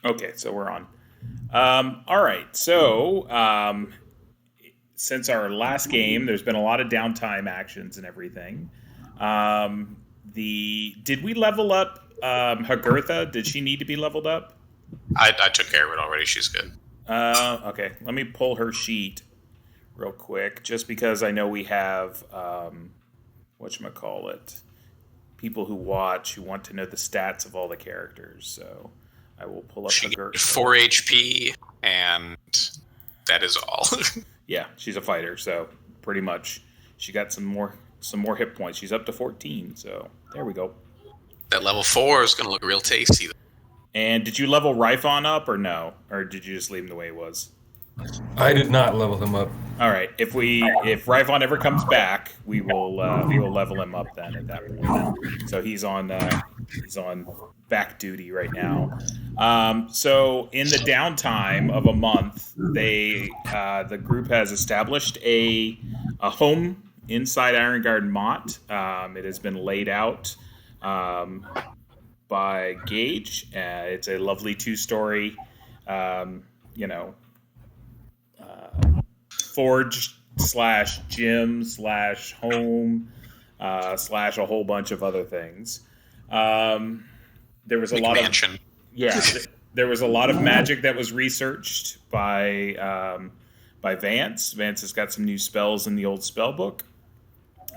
Okay, so we're on. All right. So since our last game, there's been a lot of downtime actions and everything. Um, the did we level up Hagurtha? Did she need to be leveled up? I took care of it already. She's good. Okay. Let me pull her sheet real quick, just because I know we have whatchamacallit, people who watch who want to know the stats of all the characters. So I will pull up She Hagurtha. 4 HP, and that is all. Yeah, she's a fighter, so pretty much she got some more hit points. She's up to 14, so there we go. That level 4 is going to look real tasty. And did you level Rifon up or no? Or did you just leave him the way he was? I did not level him up. All right. If Rifon ever comes back, we will level him up then at that point. So he's on back duty right now. So in the downtime of a month, the group has established a home inside Iron Garden Mott. It has been laid out by Gage. It's a lovely two-story, you know, forge slash gym slash home slash a whole bunch of other things. There was a lot of there was a lot of magic that was researched by Vance. Vance has got some new spells in the old spell book.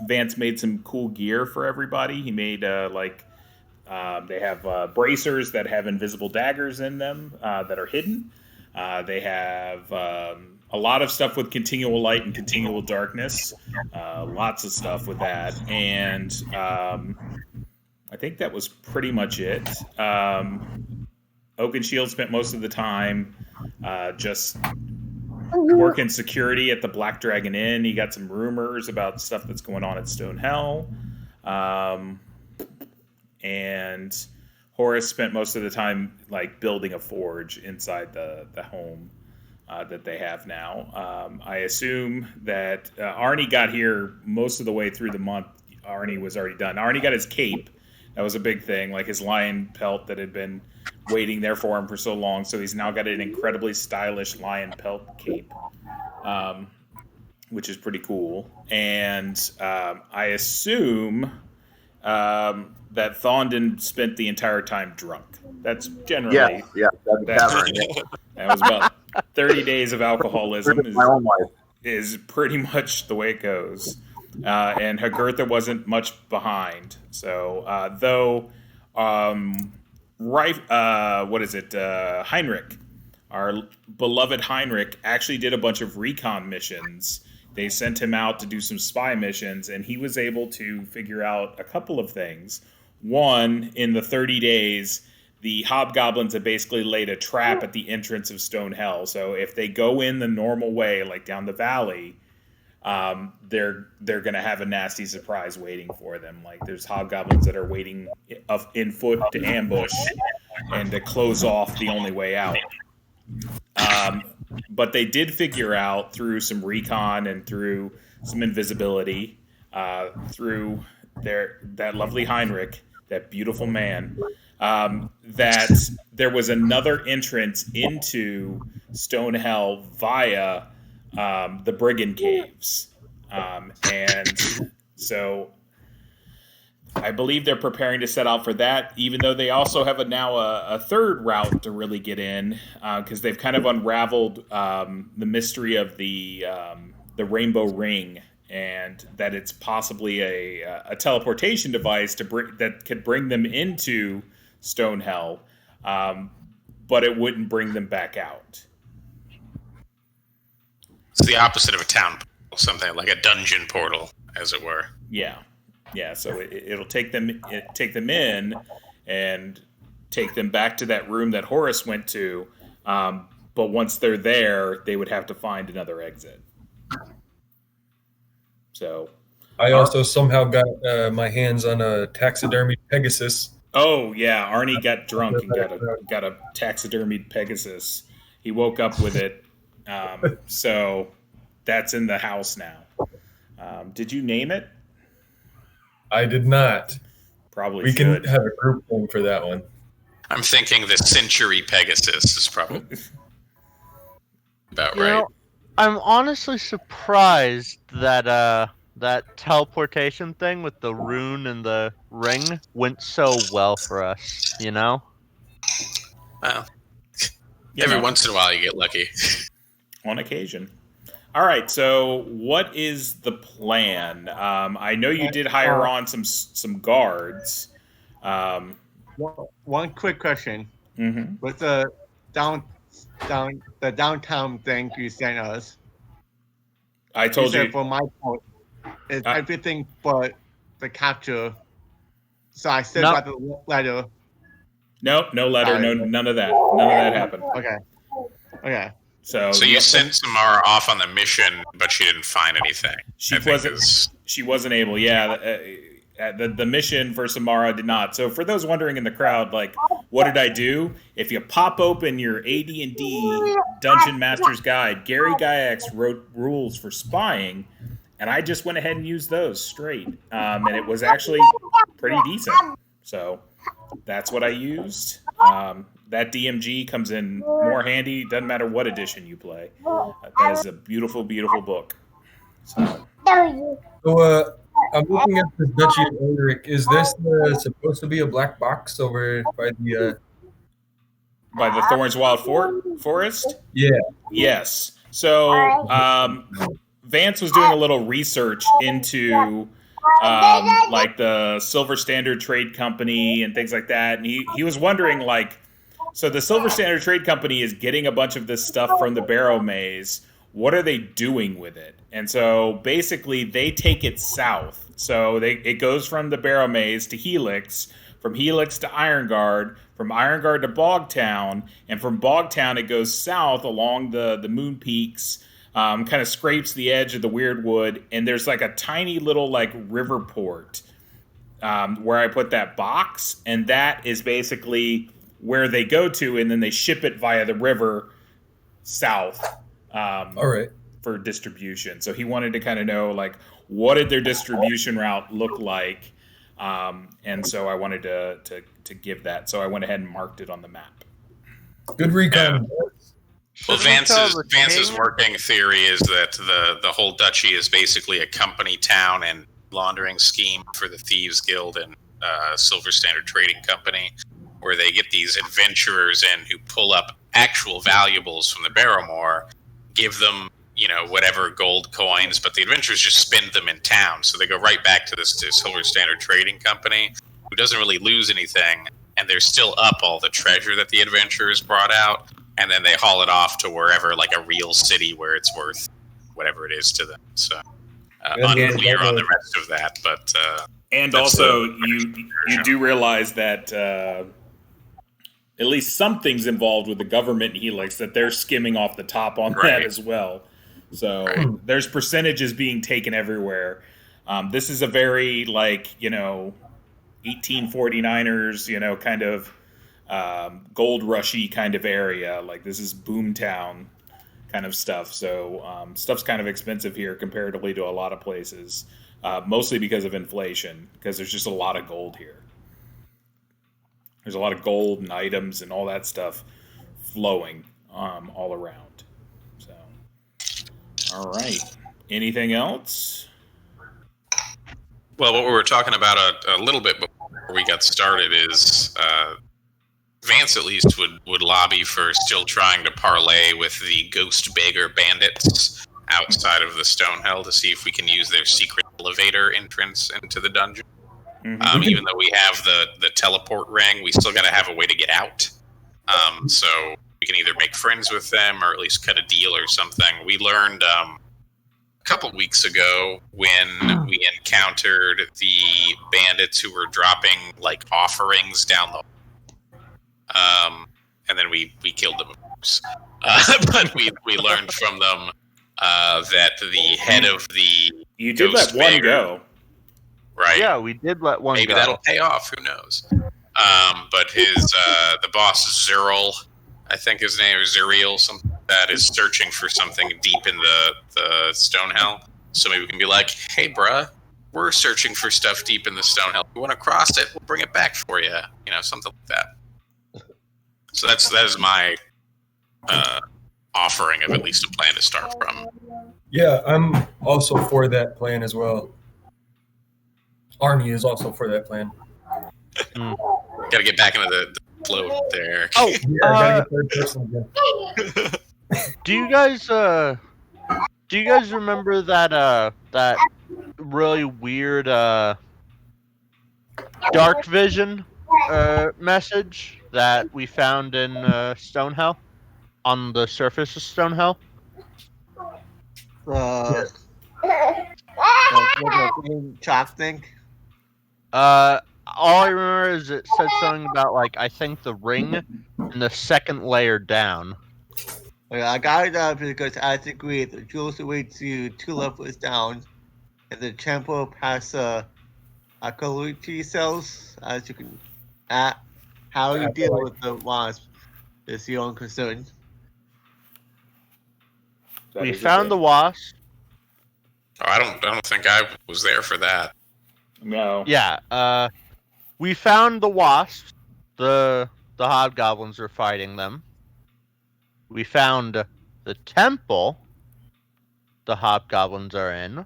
Vance made some cool gear for everybody. He made they have bracers that have invisible daggers in them that are hidden. They have a lot of stuff with continual light and continual darkness. Lots of stuff with that. And I think that was pretty much it. Oakenshield spent most of the time just working security at the Black Dragon Inn. He got some rumors about stuff that's going on at Stonehell. And Horace spent most of the time building a forge inside the home that they have now. I assume that Arnie got here most of the way through the month. Arnie was already done. Arnie got his cape. That was a big thing, like his lion pelt that had been waiting there for him for so long. So he's now got an incredibly stylish lion pelt cape, which is pretty cool. And I assume that Thondon spent the entire time drunk. That's generally that was about 30 days of alcoholism is pretty much the way it goes. And Hagurtha wasn't much behind. So Heinrich, our beloved Heinrich, actually did a bunch of recon missions. They sent him out to do some spy missions, and he was able to figure out a couple of things. One, in the 30 days, the hobgoblins have basically laid a trap at the entrance of Stonehell. So if they go in the normal way, like down the valley, they're going to have a nasty surprise waiting for them. Like there's hobgoblins that are waiting in foot to ambush and to close off the only way out. But they did figure out through some recon and through some invisibility, through that lovely Heinrich, that beautiful man, that there was another entrance into Stonehell via the Brigand Caves. And so I believe they're preparing to set out for that, even though they also have now a third route to really get in, because they've kind of unraveled the mystery of the Rainbow Ring, and that it's possibly a teleportation device that could bring them into Stonehell, but it wouldn't bring them back out. It's the opposite of a town portal, something like a dungeon portal, as it were. Yeah. So it'll take them in and take them back to that room that Horace went to. But once they're there, they would have to find another exit. So I also somehow got my hands on a taxidermied Pegasus. Oh yeah, Arnie got drunk and got a taxidermied Pegasus. He woke up with it. So that's in the house now. Did you name it? I did not. Probably we should. can have a group name for that one. I'm thinking the Century Pegasus is probably about You right. know, I'm honestly surprised that that teleportation thing with the rune and the ring went so well for us. You know. Well, You every know, once in a while you get lucky. on occasion. All right. So, what is the plan? I know you did hire on some guards. One quick question. Mhm. With the downtown thing you sent us, I you told said you. for my point, it's Uh, everything but the capture. So I still No. got the letter. Nope, no letter, Got no it. none of that. None of that happened. Okay. So, So you sent Samara off on the mission, but she didn't find anything. she I think wasn't. She wasn't able. Yeah, the mission for Samara did not. So for those wondering in the crowd, like, what did I do? If you pop open your AD&D Dungeon Master's Guide, Gary Gygax wrote rules for spying, and I just went ahead and used those straight, and it was actually pretty decent. So that's what I used. That DMG comes in more handy. Doesn't matter what edition you play. That is a beautiful, beautiful book. So. So, I'm looking at this Duchy of Ulrich. Is this supposed to be a black box over by the? By the Thorns Wild Forest? Yeah. Yes. So Vance was doing a little research into like the Silver Standard Trade Company and things like that, and he was wondering, like, so the Silver Standard Trade Company is getting a bunch of this stuff from the Barrowmaze. What are they doing with it? And so basically they take it south. So it goes from the Barrowmaze to Helix, from Helix to Ironguard, from Ironguard to Bogtown, and from Bogtown it goes south along the Moon Peaks, kind of scrapes the edge of the Weirdwood, and there's like a tiny little like river port where I put that box, and that is basically where they go to, and then they ship it via the river south. All right. For distribution. So he wanted to kind of know, like, what did their distribution route look like, and so I wanted to give that. So I went ahead and marked it on the map. Good recon. Well, Vance's working theory is that the whole duchy is basically a company town and laundering scheme for the Thieves Guild and Silver Standard Trading Company, where they get these adventurers in who pull up actual valuables from the Barrowmore, give them, whatever gold coins, but the adventurers just spend them in town. So they go right back to this Silver Standard Trading Company, who doesn't really lose anything, and they're still up all the treasure that the adventurers brought out, and then they haul it off to wherever, like a real city where it's worth whatever it is to them. So unclear on the rest of that, but and also you do realize that at least something's involved with the government Helix, that they're skimming off the top on that as well. So there's percentages being taken everywhere. This is a very, like, 1849ers, kind of gold rushy kind of area. Like, this is boomtown kind of stuff. So stuff's kind of expensive here comparatively to a lot of places, mostly because of inflation, because there's just a lot of gold here. There's a lot of gold and items and all that stuff flowing all around. So, all right. Anything else? Well, what we were talking about a little bit before we got started is Vance at least would lobby for still trying to parlay with the Ghost Beggar Bandits outside of the Stonehell to see if we can use their secret elevator entrance into the dungeon. Mm-hmm. Even though we have the teleport ring, we still got to have a way to get out. So we can either make friends with them or at least cut a deal or something. We learned a couple weeks ago when we encountered the bandits who were dropping like offerings down the and then we killed them, of course. But we learned from them that the head of the you did let one go. Right. Yeah, we did let one go. Maybe that'll pay off. Who knows? But his the boss Zeril, I think his name is Zeriel, something like that, is searching for something deep in the Stonehell. So maybe we can be like, "Hey, bruh, we're searching for stuff deep in the Stonehell. If you want to cross it, we'll bring it back for you." Something like that. So that is my offering of at least a plan to start from. Yeah, I'm also for that plan as well. Army is also for that plan. Gotta get back into the flow there. Oh, Yeah, I gotta get third person again. do you guys remember that really weird dark vision message that we found in Stonehell, on the surface of Stonehell? The green chalk thing. All I remember is it said something about, like, I think the ring and the second layer down. Okay, I got it up because as it agreed, the jewels away to 2 levels down, and the temple past archaeology cells. As you can, how you deal with the wasp is your own concern. We found the wasp. Oh, I don't think I was there for that. No. Yeah, we found the wasps. The hobgoblins were fighting them. We found the temple the hobgoblins are in.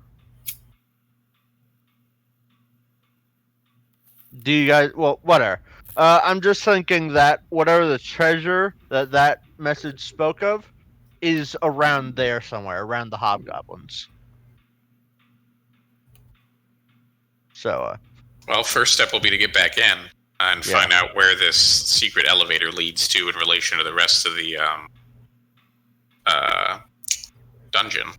Do you guys... Well, whatever. I'm just thinking that whatever the treasure that message spoke of is around there somewhere, around the hobgoblins. So, Well, first step will be to get back in and find out where this secret elevator leads to in relation to the rest of the dungeon.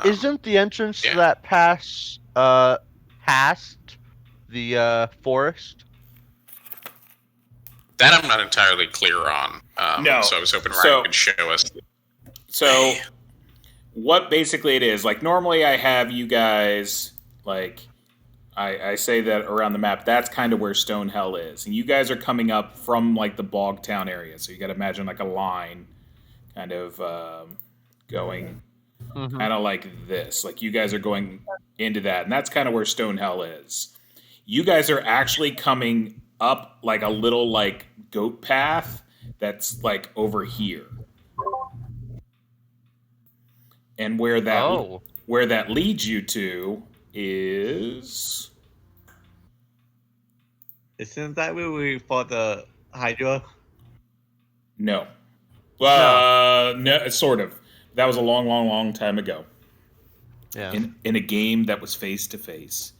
isn't the entrance to that past the forest? That I'm not entirely clear on. No. So I was hoping Ryan could show us. So, what basically it is, like, normally I have you guys, like, I say that around the map, that's kind of where Stonehell is. And you guys are coming up from, like, the Bog Town area. So you got to imagine, like, a line kind of going kind of like this. Like, you guys are going into that. And that's kind of where Stonehell is. You guys are actually coming up, like, a little, like, goat path that's, like, over here. And where that leads you to is... Isn't that where we fought the Hydra? No. No, sort of. That was a long, long, long time ago. Yeah. In a game that was face to face.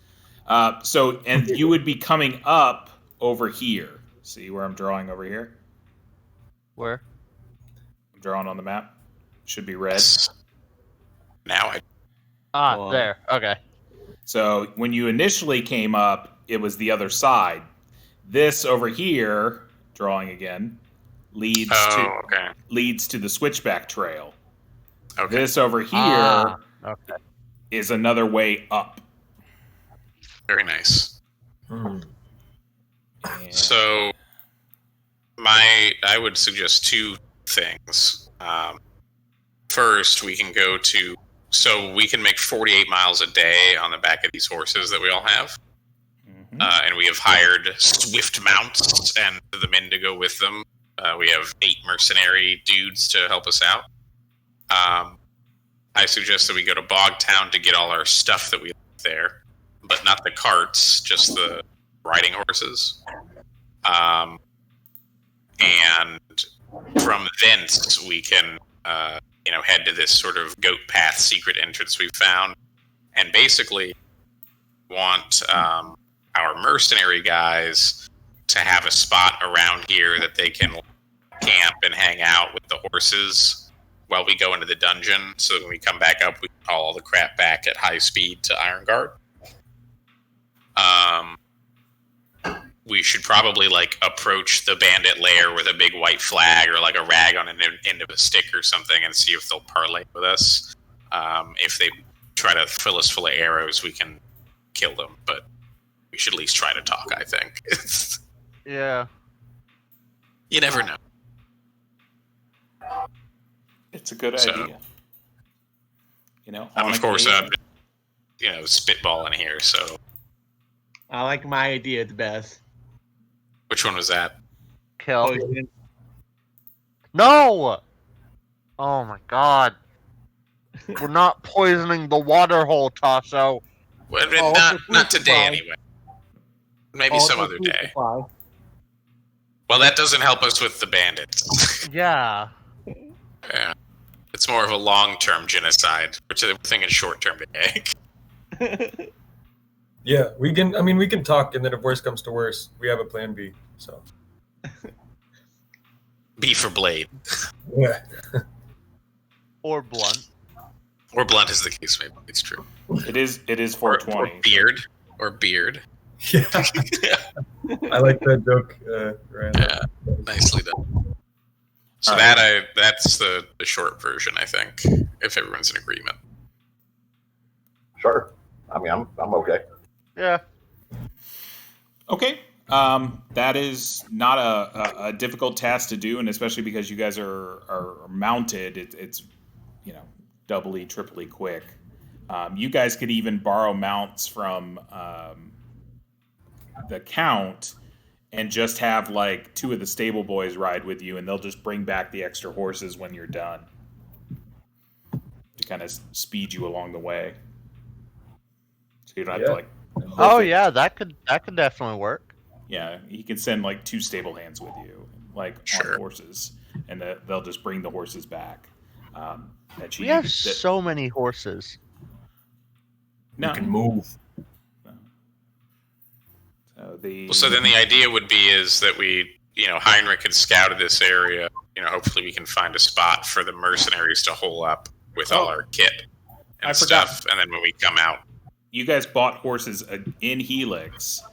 So, and you would be coming up over here. See where I'm drawing over here? Where? I'm drawing on the map. Should be red. Now I... there. Okay. So when you initially came up, it was the other side. This over here, drawing again, leads to the Switchback Trail. Okay. This over here is another way up. Very nice. So, I would suggest 2 things. First, we can go to... So we can make 48 miles a day on the back of these horses that we all have. And we have hired swift mounts and the men to go with them. We have 8 mercenary dudes to help us out. I suggest that we go to Bog Town to get all our stuff that we left there. But not the carts, just the riding horses. And from thence, we can... head to this sort of goat path secret entrance we found, and basically want our mercenary guys to have a spot around here that they can camp and hang out with the horses while we go into the dungeon, so that when we come back up, we can haul all the crap back at high speed to Ironguard. We should probably, like, approach the bandit lair with a big white flag or, like, a rag on an end of a stick or something and see if they'll parlay with us. If they try to fill us full of arrows, we can kill them, but we should at least try to talk, I think. Yeah. You never know. It's a good idea. I'm, of course, spitballing here, so... I like my idea the best. Which one was that? Kill. No! Oh my god. We're not poisoning the water hole, Tasso. Well, not today, anyway. Maybe some other day. Well, that doesn't help us with the bandits. Yeah. Yeah. It's more of a long-term genocide. We're thinking short-term today. Yeah, we can talk, and then if worse comes to worse, we have a plan B. So. B for blade. Yeah. Or blunt. Or blunt is the case, maybe. It's true. It is 420. Or beard. Yeah. I like that joke, Ryan. Yeah, nicely done. So that's the short version, I think, if everyone's in agreement. Sure. I mean, I'm okay. Yeah. Okay. That is not a difficult task to do, and especially because you guys are mounted, it's doubly, triply quick. You guys could even borrow mounts from the Count and just have like 2 of the stable boys ride with you, and they'll just bring back the extra horses when you're done to kind of speed you along the way. So you don't have to like. Oh yeah, that could definitely work. Yeah, he can send like 2 stable hands with you, like on horses, and they'll just bring the horses back. We have so many horses. No. You can move. So then the idea would be is that we, Heinrich had scouted this area. Hopefully we can find a spot for the mercenaries to hole up with all our kit and stuff. And then when we come out, you guys bought horses in Helix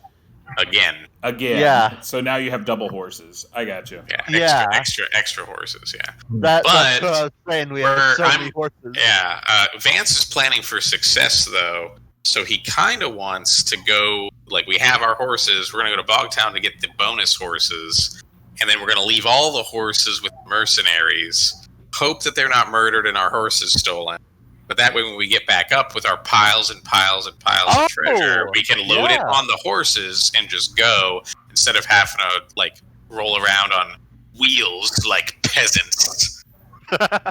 again. Yeah. So now you have double horses. I got you. Yeah. Extra horses. Yeah. That's what I was saying. We have so many horses. Yeah. Vance is planning for success though. So he kind of wants to go, like, we have our horses, we're going to go to Bogtown to get the bonus horses, and then we're going to leave all the horses with mercenaries, hope that they're not murdered and our horses stolen. But that way when we get back up with our piles and piles and piles of treasure, we can load it on the horses and just go, instead of having to, like, roll around on wheels like peasants.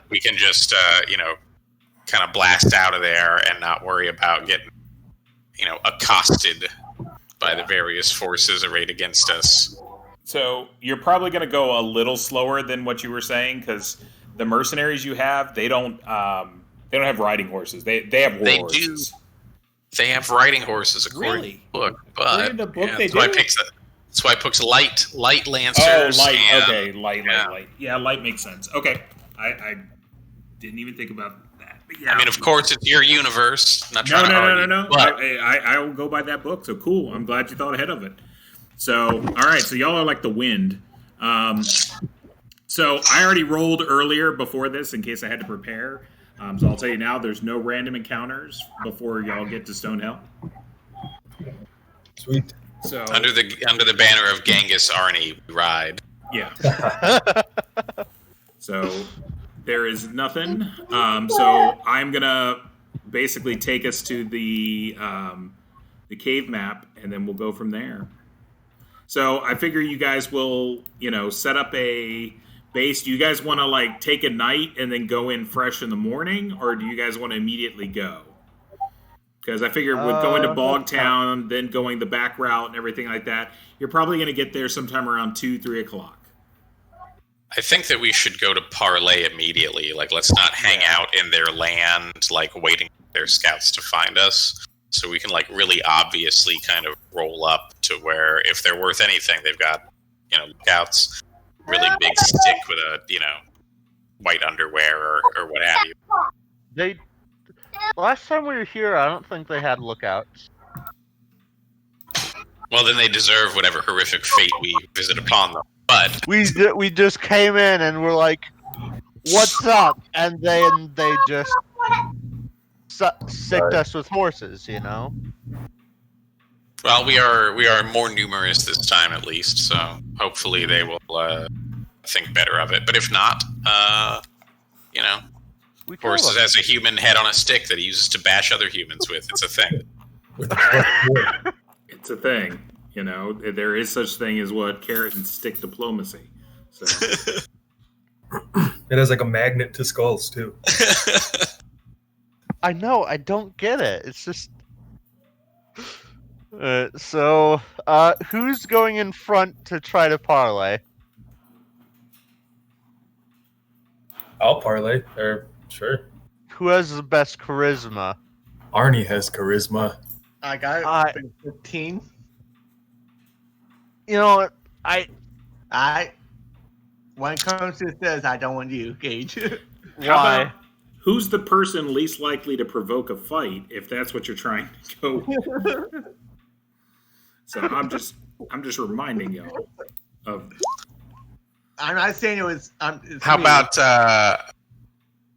We can just, kind of blast out of there and not worry about getting accosted by the various forces arrayed against us. So you're probably going to go a little slower than what you were saying, because the mercenaries you have, they don't have riding horses. They have war horses. They have riding horses according to the book, but the book that's why I picked light lancers. Oh, light. Okay, light. Yeah, light makes sense. Okay, I didn't even think about that. But yeah. I mean, of course, it's your universe. Not trying to argue, no. I will go by that book. So cool. I'm glad you thought ahead of it. So all right. So y'all are like the wind. So I already rolled earlier before this in case I had to prepare. So I'll tell you now, there's no random encounters before y'all get to Stonehell. Sweet. So under the banner of Genghis Arnie, we ride. Yeah. So there is nothing. So I'm gonna basically take us to the cave map, and then we'll go from there. So I figure you guys will, set up a base. Do you guys want to like take a night and then go in fresh in the morning, or do you guys want to immediately go? Because I figure with going to Bogtown, then going the back route and everything like that, you're probably going to get there sometime around 2-3 o'clock. I think that we should go to Parlay immediately. Like, let's not hang out in their land, like waiting for their scouts to find us. So we can like really obviously kind of roll up to where, if they're worth anything, they've got, lookouts, really big stick with a, white underwear or what have you. Last time we were here, I don't think they had lookouts. Well, then they deserve whatever horrific fate we visit upon them. But we just came in and we're like, "What's up?" And then they just sicked us with horses, Well, we are more numerous this time, at least. So hopefully they will think better of it. But if not, horses has a human head on a stick that he uses to bash other humans with. It's a thing. It's a thing. There is such thing as carrot and stick diplomacy. So. It has like a magnet to skulls too. I know, I don't get it. It's just. So, who's going in front to try to parlay? I'll parlay. Or sure. Who has the best charisma? Arnie has charisma. I got it. 15. You know what? When it comes to this, I don't want you, Gage. How Why? about who's the person least likely to provoke a fight if that's what you're trying to go with? So I'm just reminding y'all of. I'm not saying it was. How me. about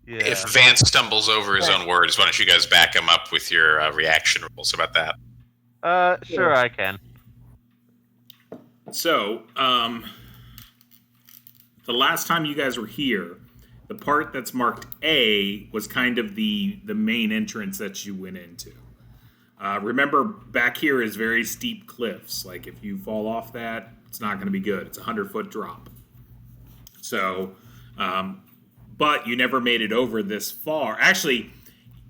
Yeah. if Vance stumbles over his own words, why don't you guys back him up with your reaction rules? How about that? Sure, I can. So, the last time you guys were here, the part that's marked A was kind of the main entrance that you went into. Remember, back here is very steep cliffs. Like, if you fall off that, it's not going to be good. It's a 100-foot drop. So, but you never made it over this far. Actually,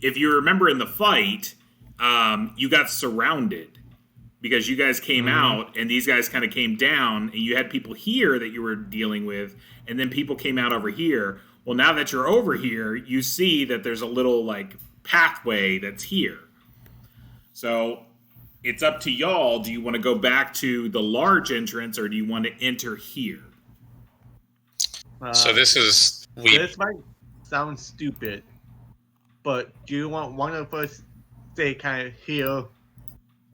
if you remember in the fight, you got surrounded because you guys came out and these guys kind of came down, and you had people here that you were dealing with, and then people came out over here. Well, now that you're over here, you see that there's a little like pathway that's here. So it's up to y'all. Do you want to go back to the large entrance, or do you want to enter here? So this might sound stupid, but do you want one of us stay kind of here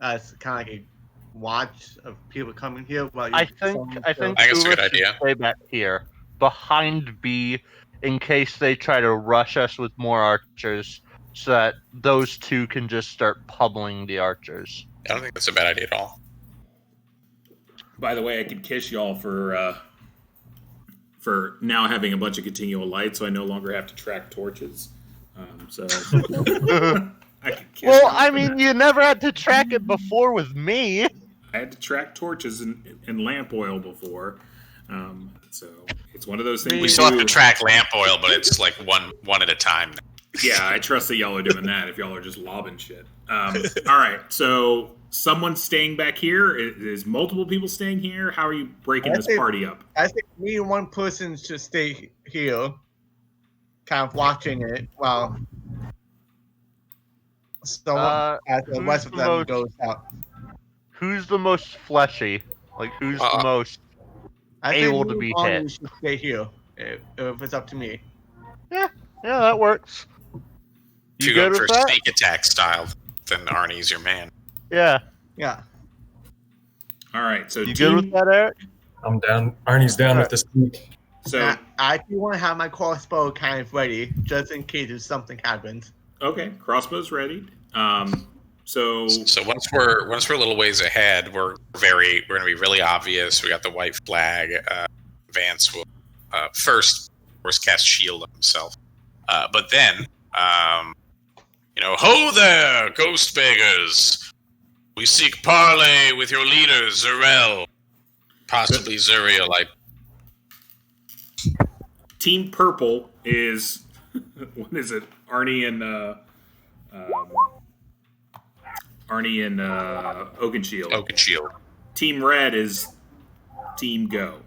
as kind of like a watch of people coming here? While I think I think it's a good Ulla should idea. Stay back here, behind B, in case they try to rush us with more archers, so that those two can just start pummeling the archers. I don't think that's a bad idea at all. By the way, I could kiss y'all for now having a bunch of continual light, so I no longer have to track torches. So I could kiss Well, y'all I for mean, that. you never had to track it before with me. I had to track torches and lamp oil before, so it's one of those things. We still have to track lamp oil, but it's like one at a time. Yeah, I trust that y'all are doing that if y'all are just lobbing shit. All right, so someone's staying back here. Is multiple people staying here? How are you breaking this party up? I think me and one person should stay here, kind of watching it while someone as the rest of them goes out. Who's the most fleshy? Like, who's the most I think able me to be and hit? Arnie should stay here if it's up to me. Yeah, that works. You good go for with that? sneak attack style, then Arnie's your man. Yeah. Yeah. All right, so You good with that, Eric? I'm down. Arnie's down with this week. So I do want to have my crossbow kind of ready, just in case if something happens. okay, crossbow's ready. So once we're a little ways ahead, we're going to be really obvious. We got the white flag. Vance will first, of course, cast shield on himself, but then, ho there, ghost beggars! We seek parley with your leader, Zerel, possibly Zuriel. Team Purple is what is it? Arnie and Oakenshield. Oakenshield. Team Red is Team Go.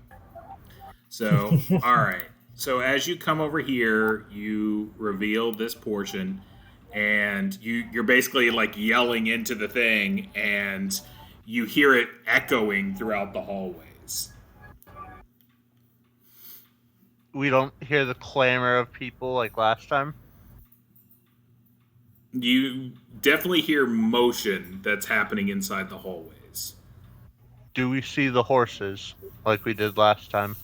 So, all right. So as you come over here, you reveal this portion, and you're basically like yelling into the thing, and you hear it echoing throughout the hallways. We don't hear the clamor of people like last time. You definitely hear motion that's happening inside the hallways. Do we see the horses like we did last time?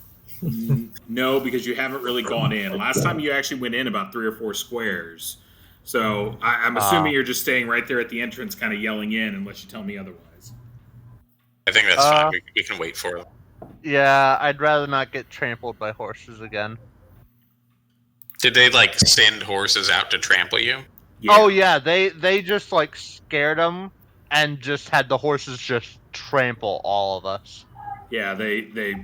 No, because you haven't really gone in. Last time you actually went in about 3 or 4 squares. So I'm assuming you're just staying right there at the entrance, kind of yelling in, unless you tell me otherwise. I think that's fine. We can wait for them. Yeah, I'd rather not get trampled by horses again. Did they send horses out to trample you? Yeah. Oh yeah, they just scared them and just had the horses just trample all of us. Yeah, they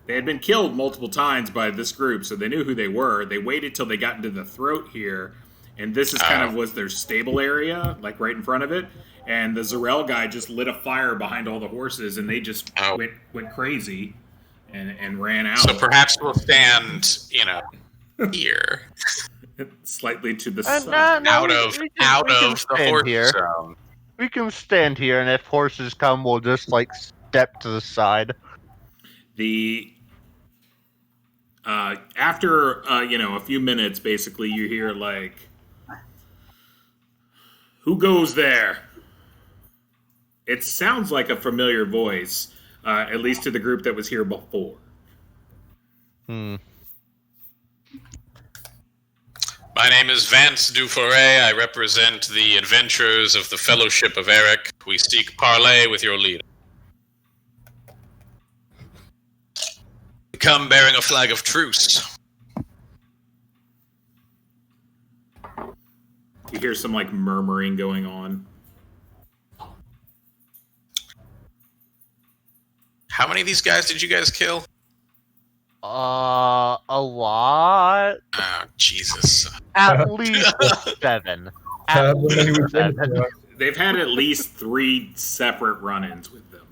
They had been killed multiple times by this group, so they knew who they were. They waited till they got into the throat here, and this is kind of was their stable area, like right in front of it. And the Zarel guy just lit a fire behind all the horses, and they just went crazy and ran out. So perhaps we'll stand, here. Slightly to the side. Out of the horse here. zone. We can stand here, and if horses come, we'll just, step to the side. After, a few minutes, basically, you hear, who goes there? It sounds like a familiar voice, at least to the group that was here before. My name is Vance Duforay. I represent the adventurers of the Fellowship of Eric. We seek parley with your leader. We come bearing a flag of truce. You hear some, murmuring going on. How many of these guys did you guys kill? A lot. Oh, Jesus. At least 7. At least 7. They've had at least 3 separate run-ins with them.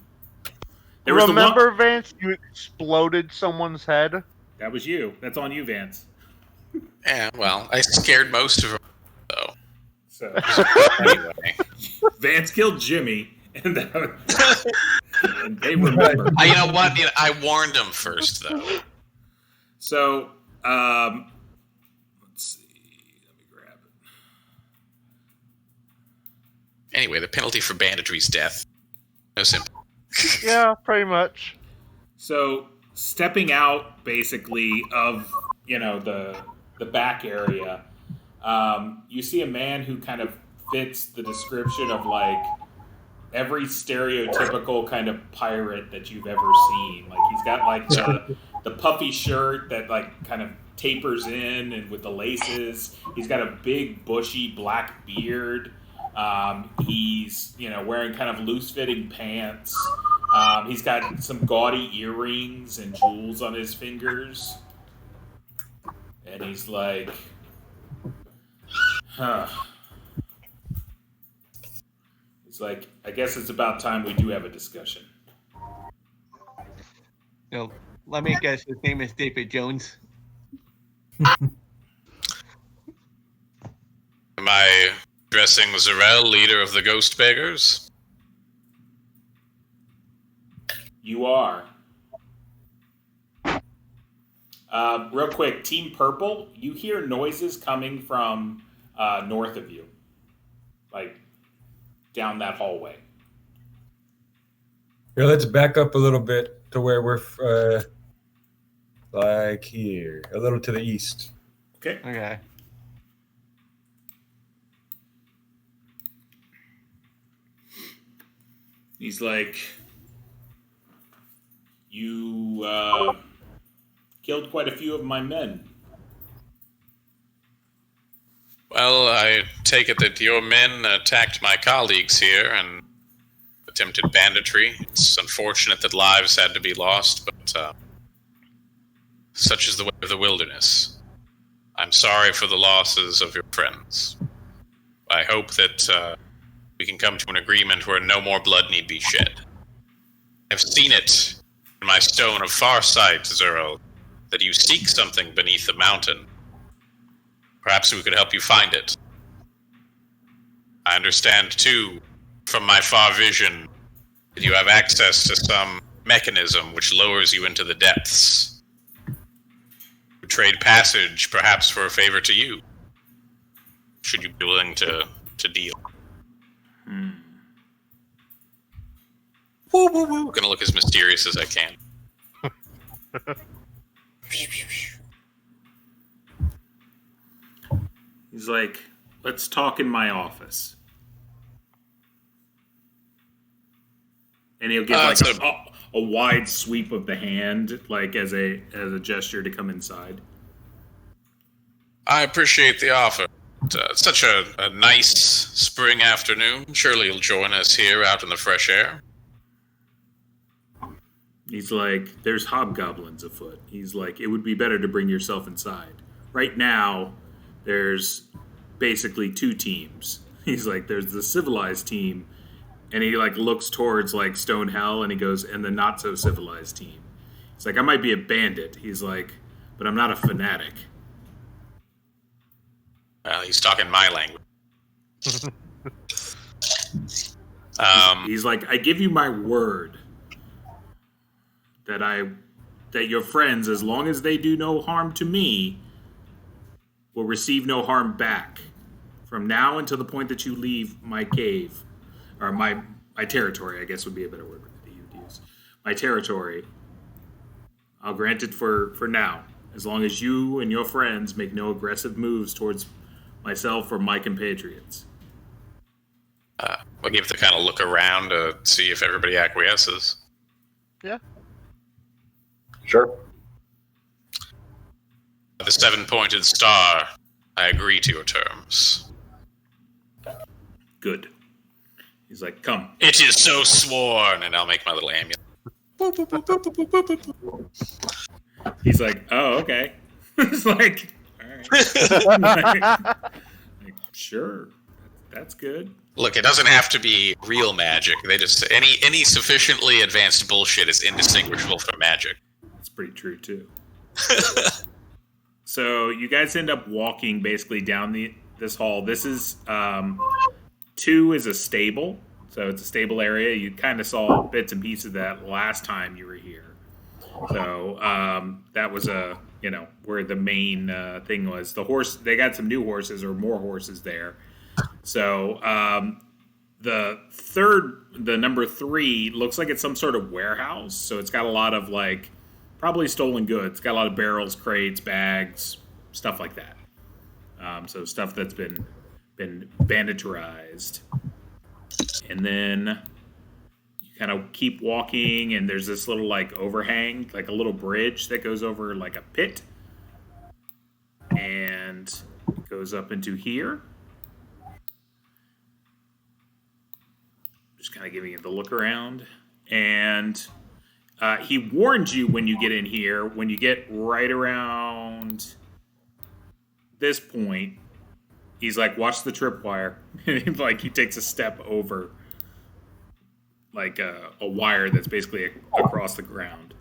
Remember, Vance, you exploded someone's head? That was you. That's on you, Vance. Yeah, well, I scared most of them, though. So, anyway. Vance killed Jimmy, and they remember. You know what? I warned them first, though. So, let's see. Let me grab it. Anyway, the penalty for banditry is death. No sympathy. Yeah, pretty much. So, stepping out, basically, of, the back area, you see a man who kind of fits the description of, every stereotypical kind of pirate that you've ever seen. He's got, the puffy shirt that, kind of tapers in and with the laces. He's got a big, bushy, black beard. He's, wearing kind of loose-fitting pants. He's got some gaudy earrings and jewels on his fingers. And he's like, He's like, I guess it's about time we do have a discussion. Let me guess, his name is David Jones. Am I addressing Zarel, leader of the Ghost Beggars? You are. Real quick, Team Purple, you hear noises coming from north of you. Down that hallway. Here, let's back up a little bit to where we're here, a little to the east. Okay. He's like, you killed quite a few of my men. Well, I take it that your men attacked my colleagues here and attempted banditry. It's unfortunate that lives had to be lost, but such is the way of the wilderness. I'm sorry for the losses of your friends. I hope that we can come to an agreement where no more blood need be shed. I've seen it in my stone of farsight, Zero, that you seek something beneath the mountain. Perhaps we could help you find it. I understand, too, from my far vision, that you have access to some mechanism which lowers you into the depths. We trade passage, perhaps for a favor to you, should you be willing to deal. Woo, woo, woo. I'm gonna look as mysterious as I can. He's like, let's talk in my office. And he'll give a wide sweep of the hand, as a gesture to come inside. I appreciate the offer. It's such a nice spring afternoon. Surely you'll join us here out in the fresh air. He's like, there's hobgoblins afoot. He's like, it would be better to bring yourself inside. Right now, there's basically two teams. He's like, there's the civilized team, and he like looks towards like Stonehell, and he goes, and the not so civilized team. He's like, I might be a bandit. He's like, but I'm not a fanatic. Well, he's talking my language. He's like, I give you my word that your friends, as long as they do no harm to me, will receive no harm back. From now until the point that you leave my cave, or my territory, I guess would be a better word that you'd use. My territory. I'll grant it for now, as long as you and your friends make no aggressive moves towards myself or my compatriots. We'll give the kind of look around to see if everybody acquiesces. Yeah. Sure. The 7-pointed star, I agree to your terms. Good. He's like, come. It is so sworn, and I'll make my little amulet. He's like, oh, okay. It's like, all right. Like, sure. That's good. Look, it doesn't have to be real magic. They just any sufficiently advanced bullshit is indistinguishable from magic. That's pretty true too. So you guys end up walking basically down this hall. This is 2 is a stable, so it's a stable area. You kind of saw bits and pieces of that last time you were here. So that was where the main thing was. The horse. They got some new horses or more horses there. So the number 3 looks like it's some sort of warehouse. So it's got a lot of like probably stolen goods. It's got a lot of barrels, crates, bags, stuff like that. So stuff that's been banditorized. And then you kind of keep walking, and there's this little like overhang, like a little bridge that goes over like a pit, and it goes up into here. Just kind of giving you the look around. And he warned you when you get in here, when you get right around this point, he's like, watch the tripwire. Like, he takes a step over, like a wire that's basically across the ground.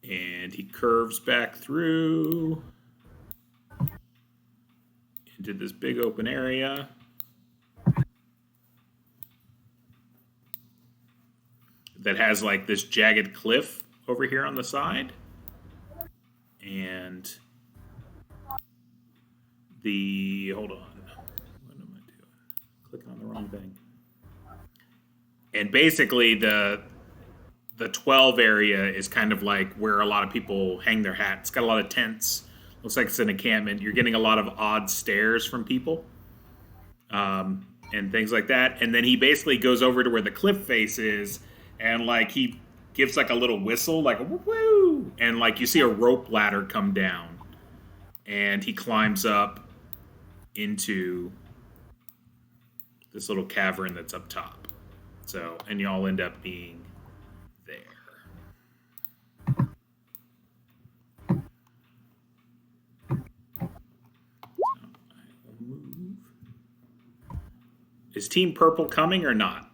And he curves back through into this big open area. That has like this jagged cliff over here on the side. And hold on. What am I doing? Clicking on the wrong thing. And basically the 12 area is kind of like where a lot of people hang their hats. It's got a lot of tents. Looks like it's an encampment. You're getting a lot of odd stares from people. And things like that. And then he basically goes over to where the cliff face is, and like he gives like a little whistle, like a woo, and like you see a rope ladder come down, and he climbs up into this little cavern that's up top. So, and you all end up being there. So I will move. Is Team Purple coming or not?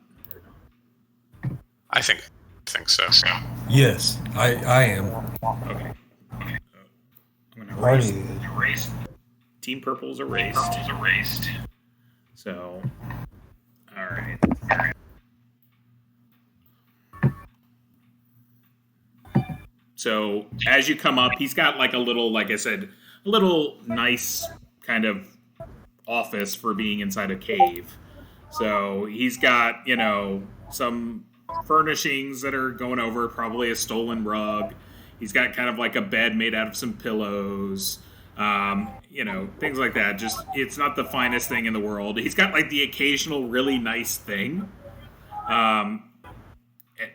I think so. Yes, I am. Okay. I'm gonna erase. Team Purple's erased. So, all right. So as you come up, he's got like a little, like I said, a little nice kind of office for being inside a cave. So he's got, some furnishings that are going over, probably a stolen rug. He's got kind of like a bed made out of some pillows, things like that. Just, it's not the finest thing in the world. He's got like the occasional really nice thing.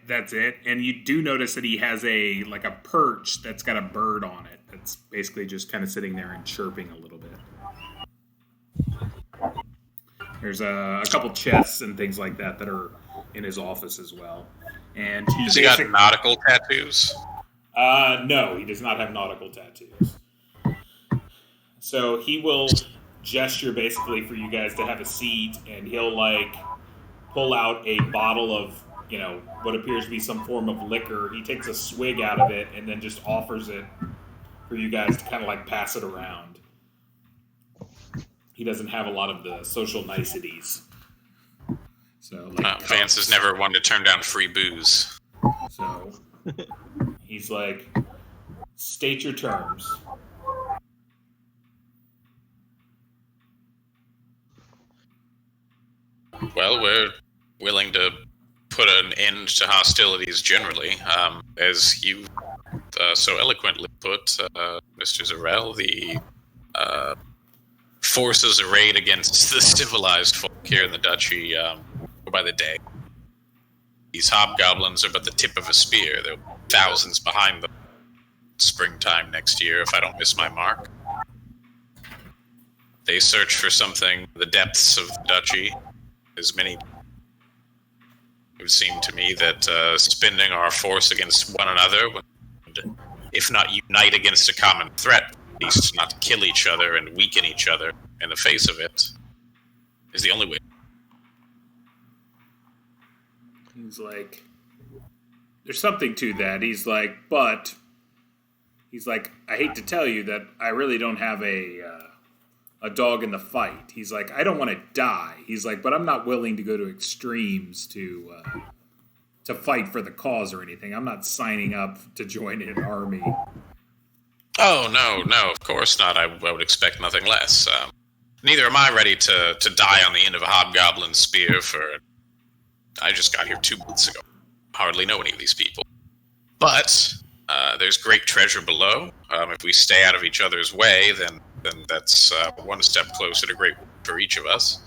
That's it. And you do notice that he has a perch that's got a bird on it. That's basically just kind of sitting there and chirping a little bit. There's a couple chests and things like that are in his office as well. And Has he got nautical tattoos? No, he does not have nautical tattoos. So he will gesture basically for you guys to have a seat, and he'll like pull out a bottle of, what appears to be some form of liquor. He takes a swig out of it and then just offers it for you guys to kind of like pass it around. He doesn't have a lot of the social niceties. So Vance is never one to turn down free booze. So he's like, state your terms. Well, we're willing to put an end to hostilities generally. As you so eloquently put, Mr. Zarel, the forces arrayed against the civilized folk here in the duchy go by the day. These hobgoblins are but the tip of a spear. There are thousands behind them. Springtime next year, if I don't miss my mark. They search for something in the depths of the duchy. As many, it would seem to me that spending our force against one another, if not unite against a common threat, at least not to kill each other and weaken each other in the face of it, is the only way. He's like, there's something to that. He's like, but I hate to tell you that I really don't have a dog in the fight. He's like, I don't want to die. He's like, but I'm not willing to go to extremes to fight for the cause or anything. I'm not signing up to join an army. Oh, no, of course not. I would expect nothing less. Neither am I ready to die on the end of a hobgoblin spear I just got here 2 months ago. Hardly know any of these people. But there's great treasure below. If we stay out of each other's way, then that's one step closer to great for each of us.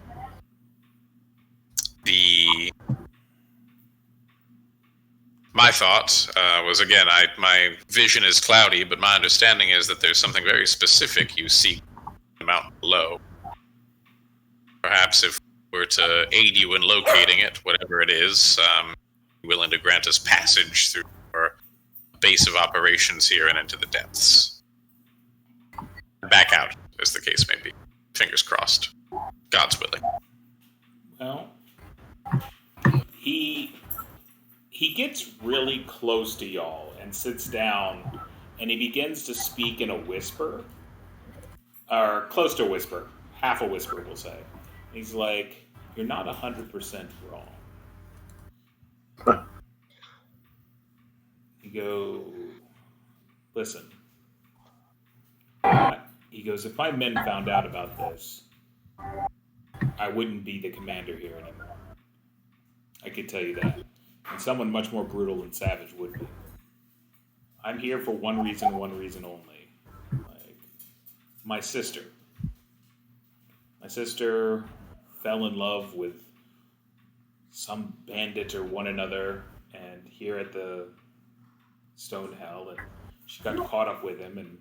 My thought was, again, my vision is cloudy, but my understanding is that there's something very specific you see in the mountain below. Perhaps if we were to aid you in locating it, whatever it is, willing to grant us passage through our base of operations here and into the depths. Back out, as the case may be. Fingers crossed. God's willing. Well, he gets really close to y'all and sits down, and he begins to speak in a whisper, or close to a whisper, half a whisper, we'll say. He's like, you're not 100% wrong. You go, listen. He goes, if my men found out about this, I wouldn't be the commander here anymore. I could tell you that. And someone much more brutal and savage would be. I'm here for one reason only. Like, my sister. My sister fell in love with some bandit or one another, and here at the Stonehell, and she got caught up with him, and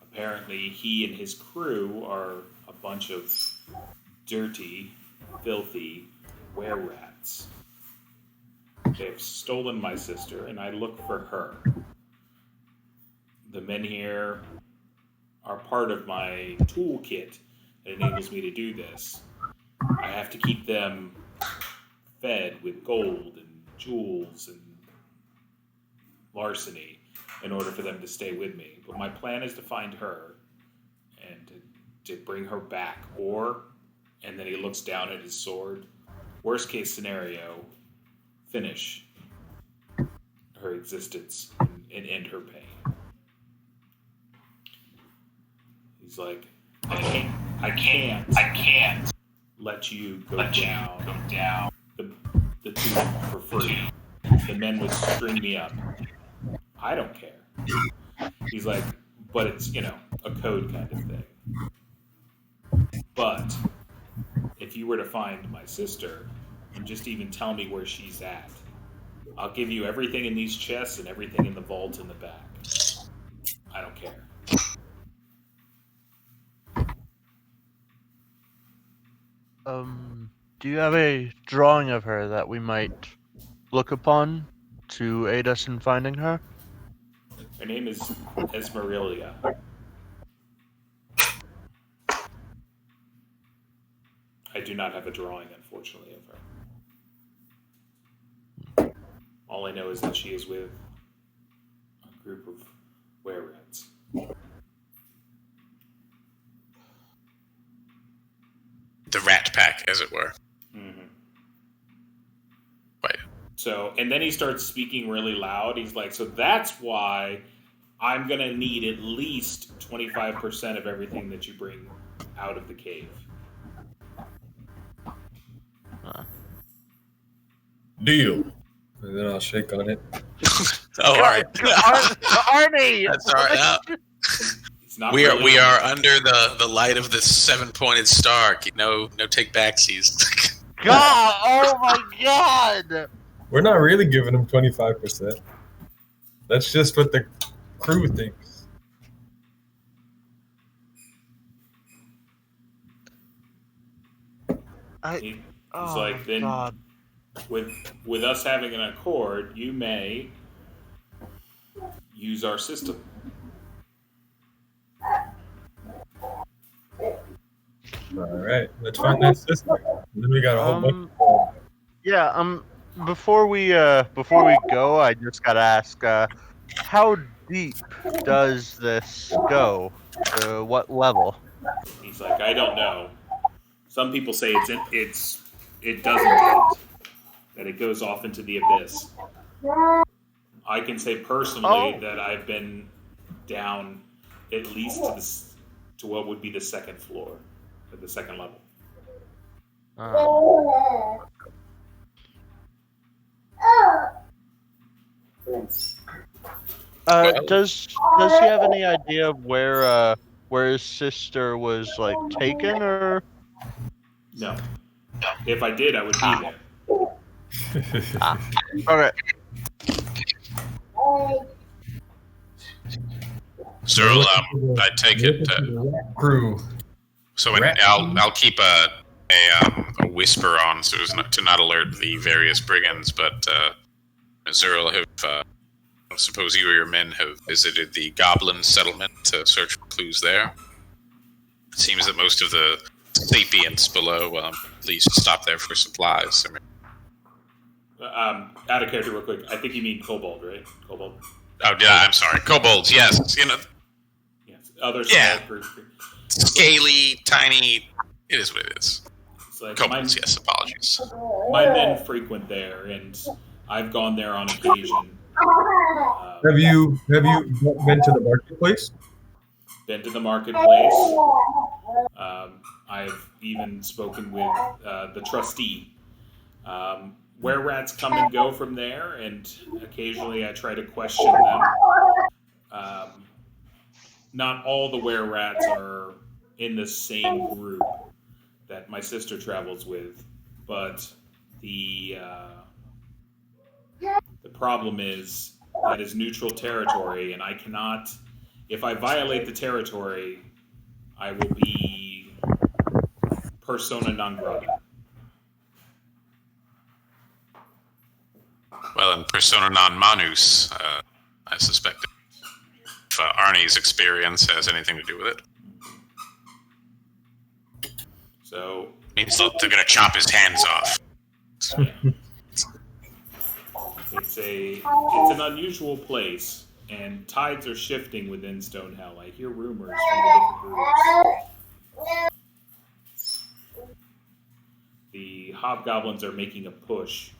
apparently he and his crew are a bunch of dirty, filthy were-rats. They've stolen my sister, and I look for her. The men here are part of my toolkit that enables me to do this. I have to keep them fed with gold and jewels and larceny in order for them to stay with me. But my plan is to find her and to bring her back. And then he looks down at his sword, worst case scenario, finish her existence and end her pain. He's like, I can't let you go down the tube for free. The men would string me up. I don't care. He's like, but it's, a code kind of thing. But if you were to find my sister and just even tell me where she's at, I'll give you everything in these chests and everything in the vault in the back. I don't care. Do you have a drawing of her that we might look upon to aid us in finding her? Her name is Esmerilia. I do not have a drawing, unfortunately, of her. All I know is that she is with a group of were-rats. The rat pack, as it were. Mm-hmm. Right. So, and then he starts speaking really loud. He's like, so that's why I'm going to need at least 25% of everything that you bring out of the cave. Deal. And then I'll shake on it. Oh, all right. Arnie! That's all right. We are under the light of the seven-pointed star. No take backsies. God! Oh my God! We're not really giving him 25%. That's just what the crew thinks. He's like, then God. with us having an accord, you may use our system. All right, let's find that system. And then we got a whole bunch. Yeah. Before we go, I just gotta ask, how deep does this go? What level? He's like, I don't know. Some people say it doesn't end, that it goes off into the abyss. I can say personally that I've been down at least to what would be the second floor, at the second level. Does he have any idea of where his sister was like taken, or? No. If I did, I would be there. Okay. Zerl, I take it. Crew. So I'll keep a whisper on so as to not alert the various brigands. But Zerl, I suppose you or your men have visited the Goblin settlement to search for clues there. It seems that most of the sapients below at least stop there for supplies. Out of character, real quick. I think you mean kobold, right? Kobold. Oh, yeah. I'm sorry. Kobolds. Yes. Yes. Other small groups. Scaly, tiny. It is what it is. It's like Kobolds. Yes. Apologies. My men frequent there, and I've gone there on occasion. Have you been to the marketplace? Been to the marketplace. I've even spoken with the trustee. Where rats come and go from there, and occasionally I try to question them. Not all the were rats are in the same group that my sister travels with, but the problem is that is neutral territory, and I cannot. If I violate the territory, I will be persona non grata. Well, in persona non manus, I suspect if Arnie's experience has anything to do with it. So means they're going to chop his hands off. It's an unusual place, and tides are shifting within Stonehell. I hear rumors from the different groups. The Hobgoblins are making a push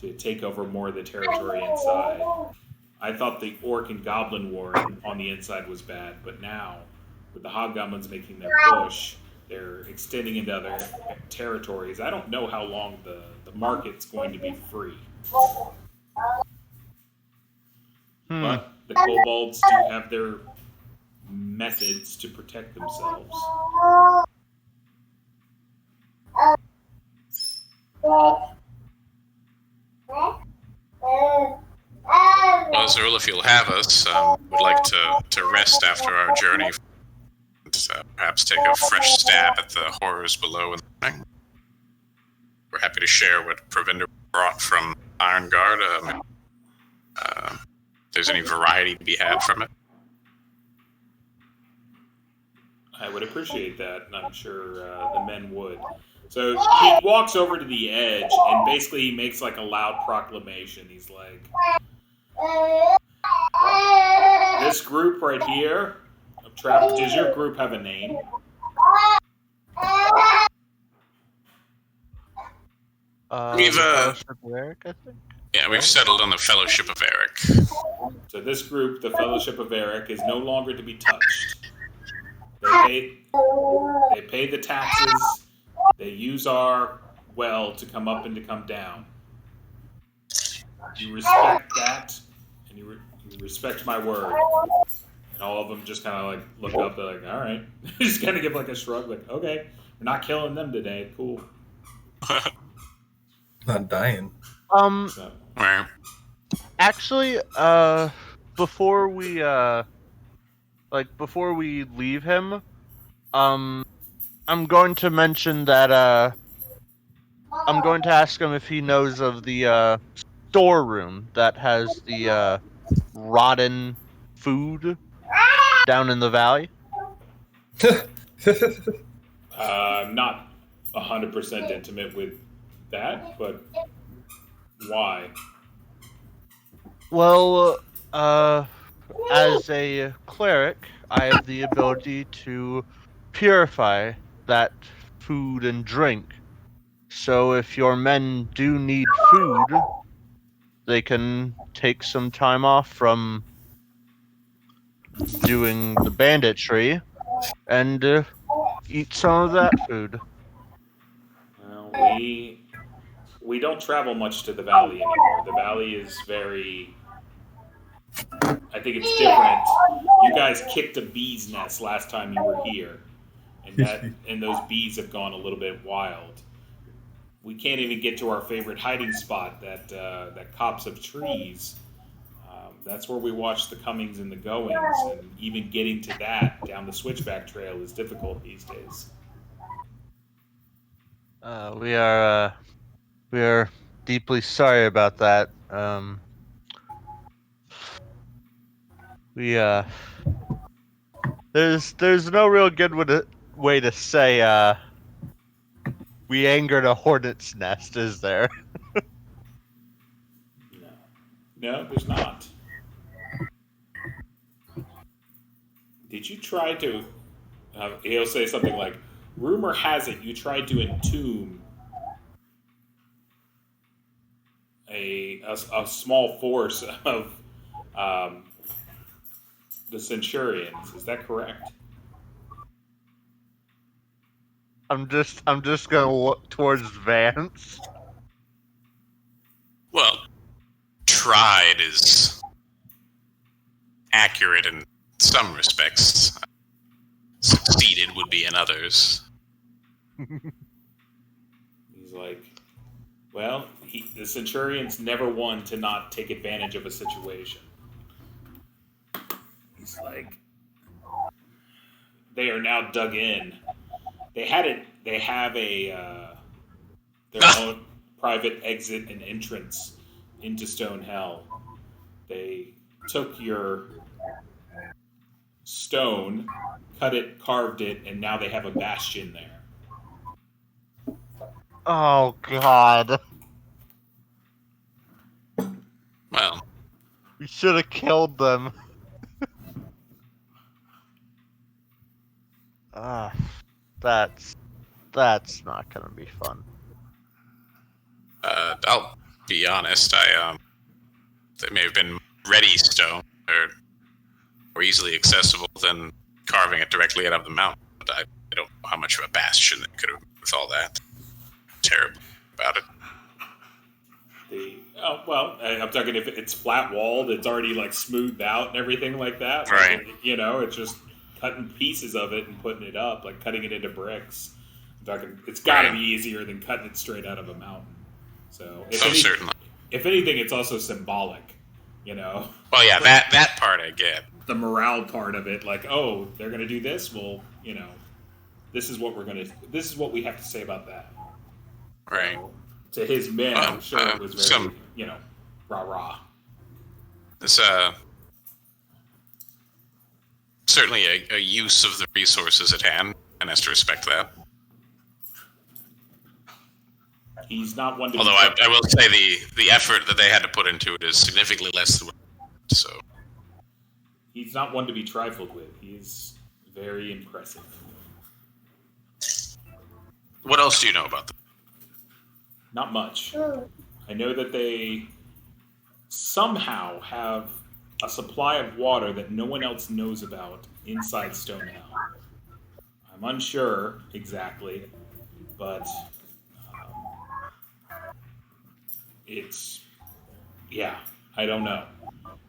to take over more of the territory inside. I thought the Orc and Goblin war on the inside was bad, but now, with the Hobgoblins making their push, they're extending into other territories. I don't know how long the market's going to be free. But the kobolds do have their methods to protect themselves. Well, Zerl, if you'll have us, would like to rest after our journey and perhaps take a fresh stab at the horrors below in the morning. happy to share what Pravinder brought from Iron Guard. If there's any variety to be had from it. I would appreciate that, and I'm sure the men would. So he walks over to the edge and basically makes like a loud proclamation. He's like, "This group right here of travelers. Does your group have a name?" We've Fellowship of Eric, I think. Yeah, we've settled on the Fellowship of Eric. So this group, the Fellowship of Eric, is no longer to be touched. They pay the taxes. They use our well to come up and to come down. You respect that, and you respect my word. And all of them just kind of like look up. They're like, "All right." Just kind of give like a shrug, like, "Okay, we're not killing them today. Cool." Not dying. So, Right. Actually, before we leave him, I'm going to mention that I'm going to ask him if he knows of the storeroom that has the rotten food down in the valley. I'm not 100% intimate with that, but why? Well, as a cleric, I have the ability to purify that food and drink. So if your men do need food, they can take some time off from doing the banditry and eat some of that food. Well, we don't travel much to the valley anymore. The valley is very... I think it's different. You guys kicked a bee's nest last time you were here, and those bees have gone a little bit wild. We can't even get to our favorite hiding spot, that copse of trees. That's where we watch the comings and the goings, and even getting to that down the switchback trail is difficult these days. We are deeply sorry about that. There's no real good way to say we angered a hornet's nest, is there? No, there's not. Did you try to... he'll say something like, "Rumor has it you tried to entomb a small force of the Centurions. Is that correct?" I'm just gonna look towards Vance. Well, tried is accurate in some respects. Succeeded would be in others. He's like, "Well, the Centurions never won to not take advantage of a situation." He's like, "They are now dug in. They have their own private exit and entrance into Stonehell. They took your stone, cut it, carved it, and now they have a bastion there." Oh God! Well, We should have killed them. That's not gonna be fun. I'll be honest. They may have been ready stone or more easily accessible than carving it directly out of the mountain. But I don't know how much of a bastion they could have with all that. Terrible about it. I'm talking if it's flat walled, it's already like smoothed out and everything like that. Right. It's just cutting pieces of it and putting it up, like cutting it into bricks. I'm talking, it's got to be easier than cutting it straight out of a mountain. So, Certainly. If anything, it's also symbolic. Well, yeah, that part I get. The morale part of it, like, oh, they're gonna do this. Well, this is what we have to say about that. Right. to his men, I'm sure it was very, rah-rah. It's certainly a use of the resources at hand, and has to respect that. He's not one to. Although I will say the effort that they had to put into it is significantly less than so. He's not one to be trifled with. He's very impressive. What else do you know about them? Not much. I know that they somehow have a supply of water that no one else knows about inside Stonehell. I'm unsure exactly, but I don't know.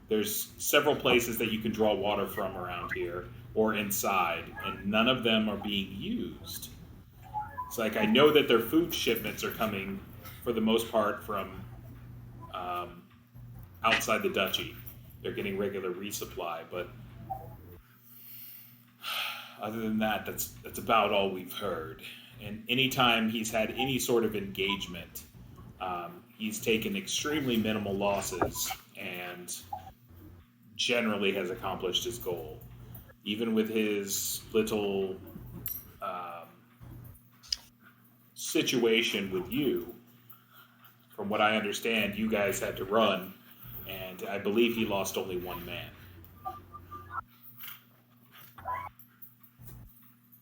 There's several places that you can draw water from around here or inside, and none of them are being used. It's like I know that their food shipments are coming, for the most part, from outside the duchy. They're getting regular resupply, but other than that, that's about all we've heard. And anytime he's had any sort of engagement, he's taken extremely minimal losses and generally has accomplished his goal. Even with his little situation with you, from what I understand, you guys had to run, and I believe he lost only one man.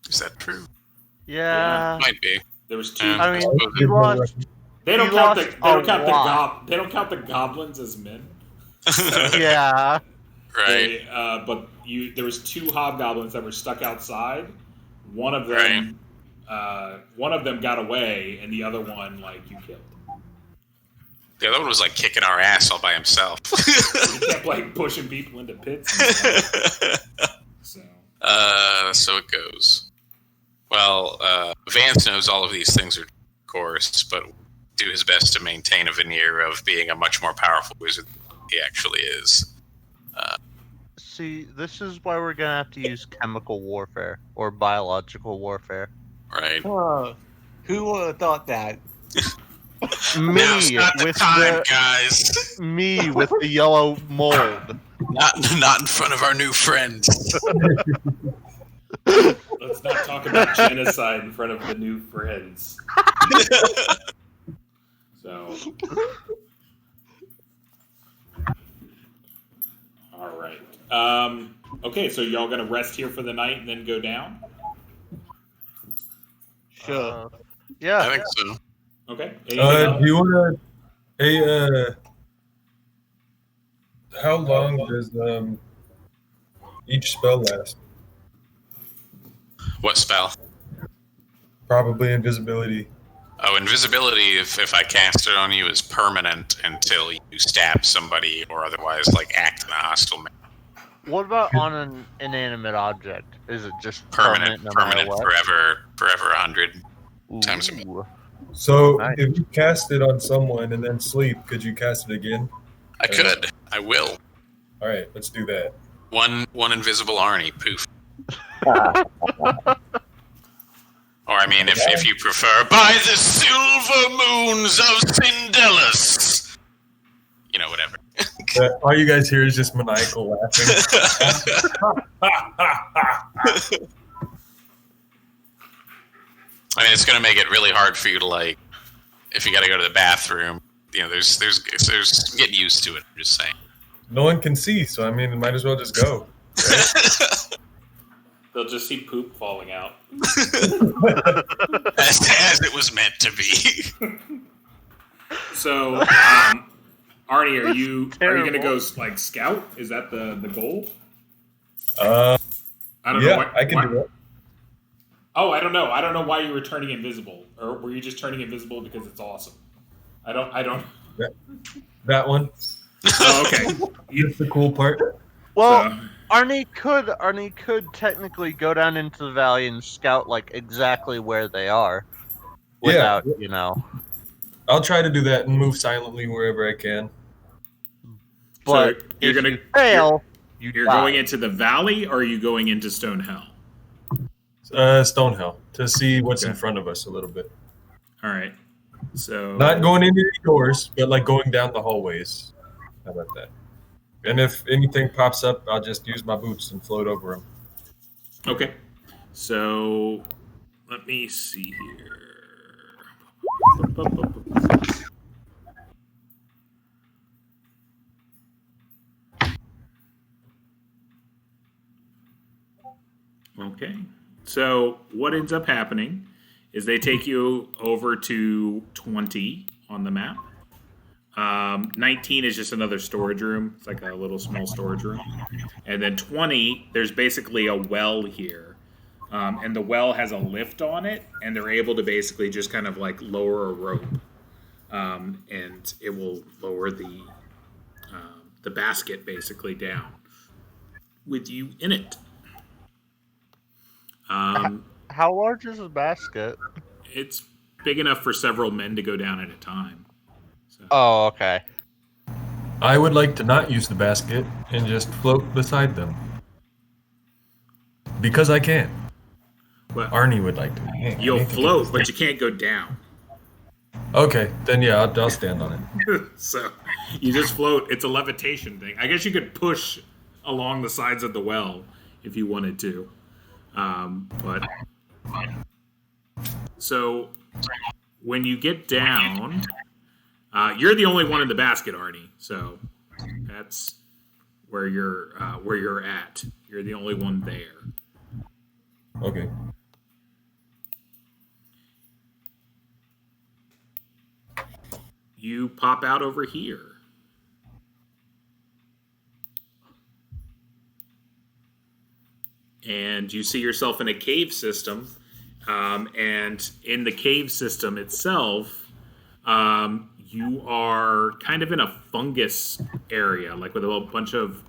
Is that true? Yeah. Might be. There was two. I mean, he lost. They don't he count lost they don't count the goblins as men. Yeah. Right. But there was two hobgoblins that were stuck outside. One of them got away, and the other one, you killed. The other one was kicking our ass all by himself. He kept pushing people into pits. So it goes. Well, Vance knows all of these things, of course, but do his best to maintain a veneer of being a much more powerful wizard than he actually is. See, this is why we're gonna have to use chemical warfare or biological warfare. Right. Who would have thought that? Now's not the time, guys. Me with the yellow mold. Not in front of our new friends. Let's not talk about genocide in front of the new friends. So, all right. Okay, so y'all gonna rest here for the night and then go down? Sure. Yeah. I think so. Okay. Do you want to? How long does each spell last? What spell? Probably invisibility. Oh, invisibility, if I cast it on you, is permanent until you stab somebody or otherwise, act in a hostile manner. What about on an inanimate object? Is it just Permanent, no matter what? forever 100 times a minute. So, Nice. if you cast it on someone and then sleep, could you cast it again? I could. I will. All right, let's do that. One invisible Arnie, poof. Or, I mean, if you prefer, by the silver moons of Sindelis. Whatever. All you guys hear is just maniacal laughing. I mean, it's going to make it really hard for you to, if you got to go to the bathroom, there's get used to it, I'm just saying. No one can see, so I mean, might as well just go. Right? They'll just see poop falling out. as it was meant to be. So, Arnie, are you going to go scout? Is that the goal? I don't know. I can do it. Oh, I don't know. I don't know why you were turning invisible, or were you just turning invisible because it's awesome? I don't. That one. Oh, okay. That's the cool part. Well, Arnie could technically go down into the valley and scout exactly where they are, without I'll try to do that and move silently wherever I can. But so you're if gonna you fail, you're going into the valley, or are you going into Stonehell? Stonehell to see what's in front of us a little bit. All right. So Not going into the doors, but like going down the hallways. How about that? And if anything pops up, I'll just use my boots and float over them. Okay. So let me see here. Okay. So what ends up happening is they take you over to 20 on the map. 19 is just another storage room. It's like a little small storage room. And then 20, there's basically a well here. And the well has a lift on it, and they're able to basically just kind of like lower a rope. And it will lower the basket basically down with you in it. How large is the basket? It's big enough for several men to go down at a time. So. Oh, okay. I would like to not use the basket and just float beside them. Because I can. Well, Arnie would like to. You'll float, but you can't go down. Okay, then yeah, I'll stand on it. So you just float. It's a levitation thing. I guess you could push along the sides of the well if you wanted to. But so when you get down, you're the only one in the basket, Arnie. So that's where you're at. You're the only one there. Okay. You pop out over here. And you see yourself in a cave system. And in the cave system itself, you are kind of in a fungus area, like with a bunch of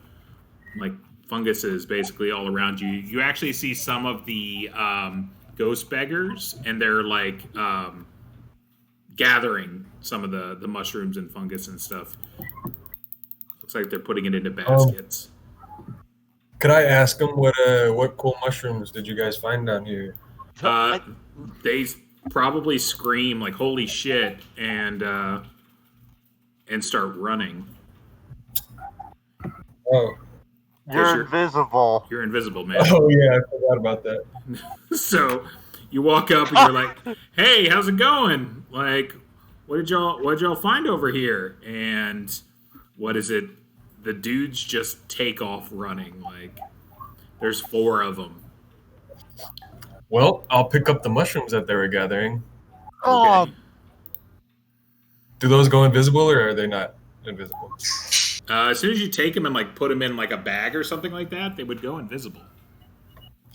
like funguses basically all around you. You actually see some of the ghost beggars, and they're like gathering some of the mushrooms and fungus and stuff. Looks like they're putting it into baskets. Could I ask them what cool mushrooms did you guys find down here? They probably scream like "Holy shit!" and start running. Oh. You're invisible. You're invisible, man. Oh yeah, I forgot about that. So you walk up and you're like, "Hey, how's it going? Like, what did y'all find over here?" And what is it? The dudes just take off running. Like, there's 4 of them. Well, I'll pick up the mushrooms that they were gathering. Okay. Do those go invisible, or are they not invisible? As soon as you take them and like put them in like a bag or something like that, they would go invisible.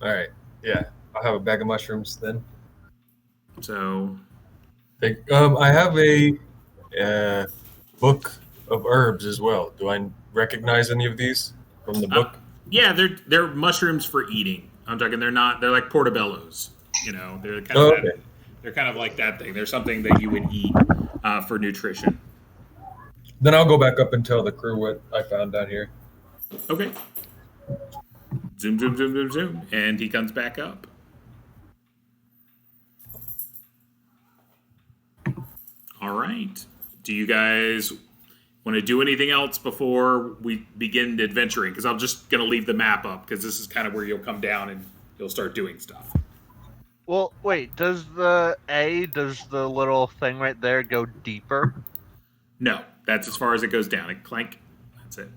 All right. Yeah, I'll have a bag of mushrooms then. So, I have a book of herbs as well. Do I recognize any of these from the book? Yeah, they're mushrooms for eating. I'm talking. They're like portobellos. You know, they're kind of they're kind of like that thing. They're something that you would eat for nutrition. Then I'll go back up and tell the crew what I found down here. Okay. Zoom, zoom, zoom, zoom, zoom, and he comes back up. All right. Do you guys want to do anything else before we begin adventuring? Because I'm just going to leave the map up, because this is kind of where you'll come down and you'll start doing stuff. Well, wait, does the little thing right there go deeper? No, that's as far as it goes down. It clank. That's it.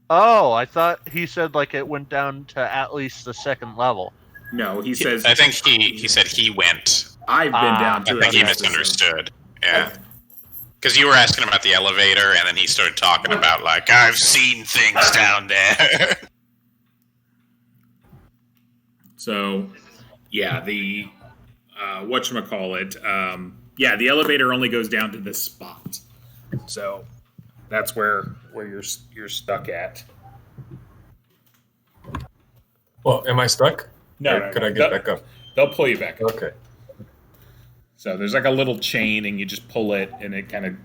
Oh, I thought he said like it went down to at least the 2nd level. No, he says... I think he said he went. I've been down to I think he misunderstood. Yeah. Because you were asking about the elevator, and then he started talking about, like, I've seen things down there. So, yeah, the whatchamacallit, the elevator only goes down to this spot. So that's where you're stuck at. Well, am I stuck? No. Could I get back up? They'll pull you back up. Okay. So there's like a little chain, and you just pull it, and it kind of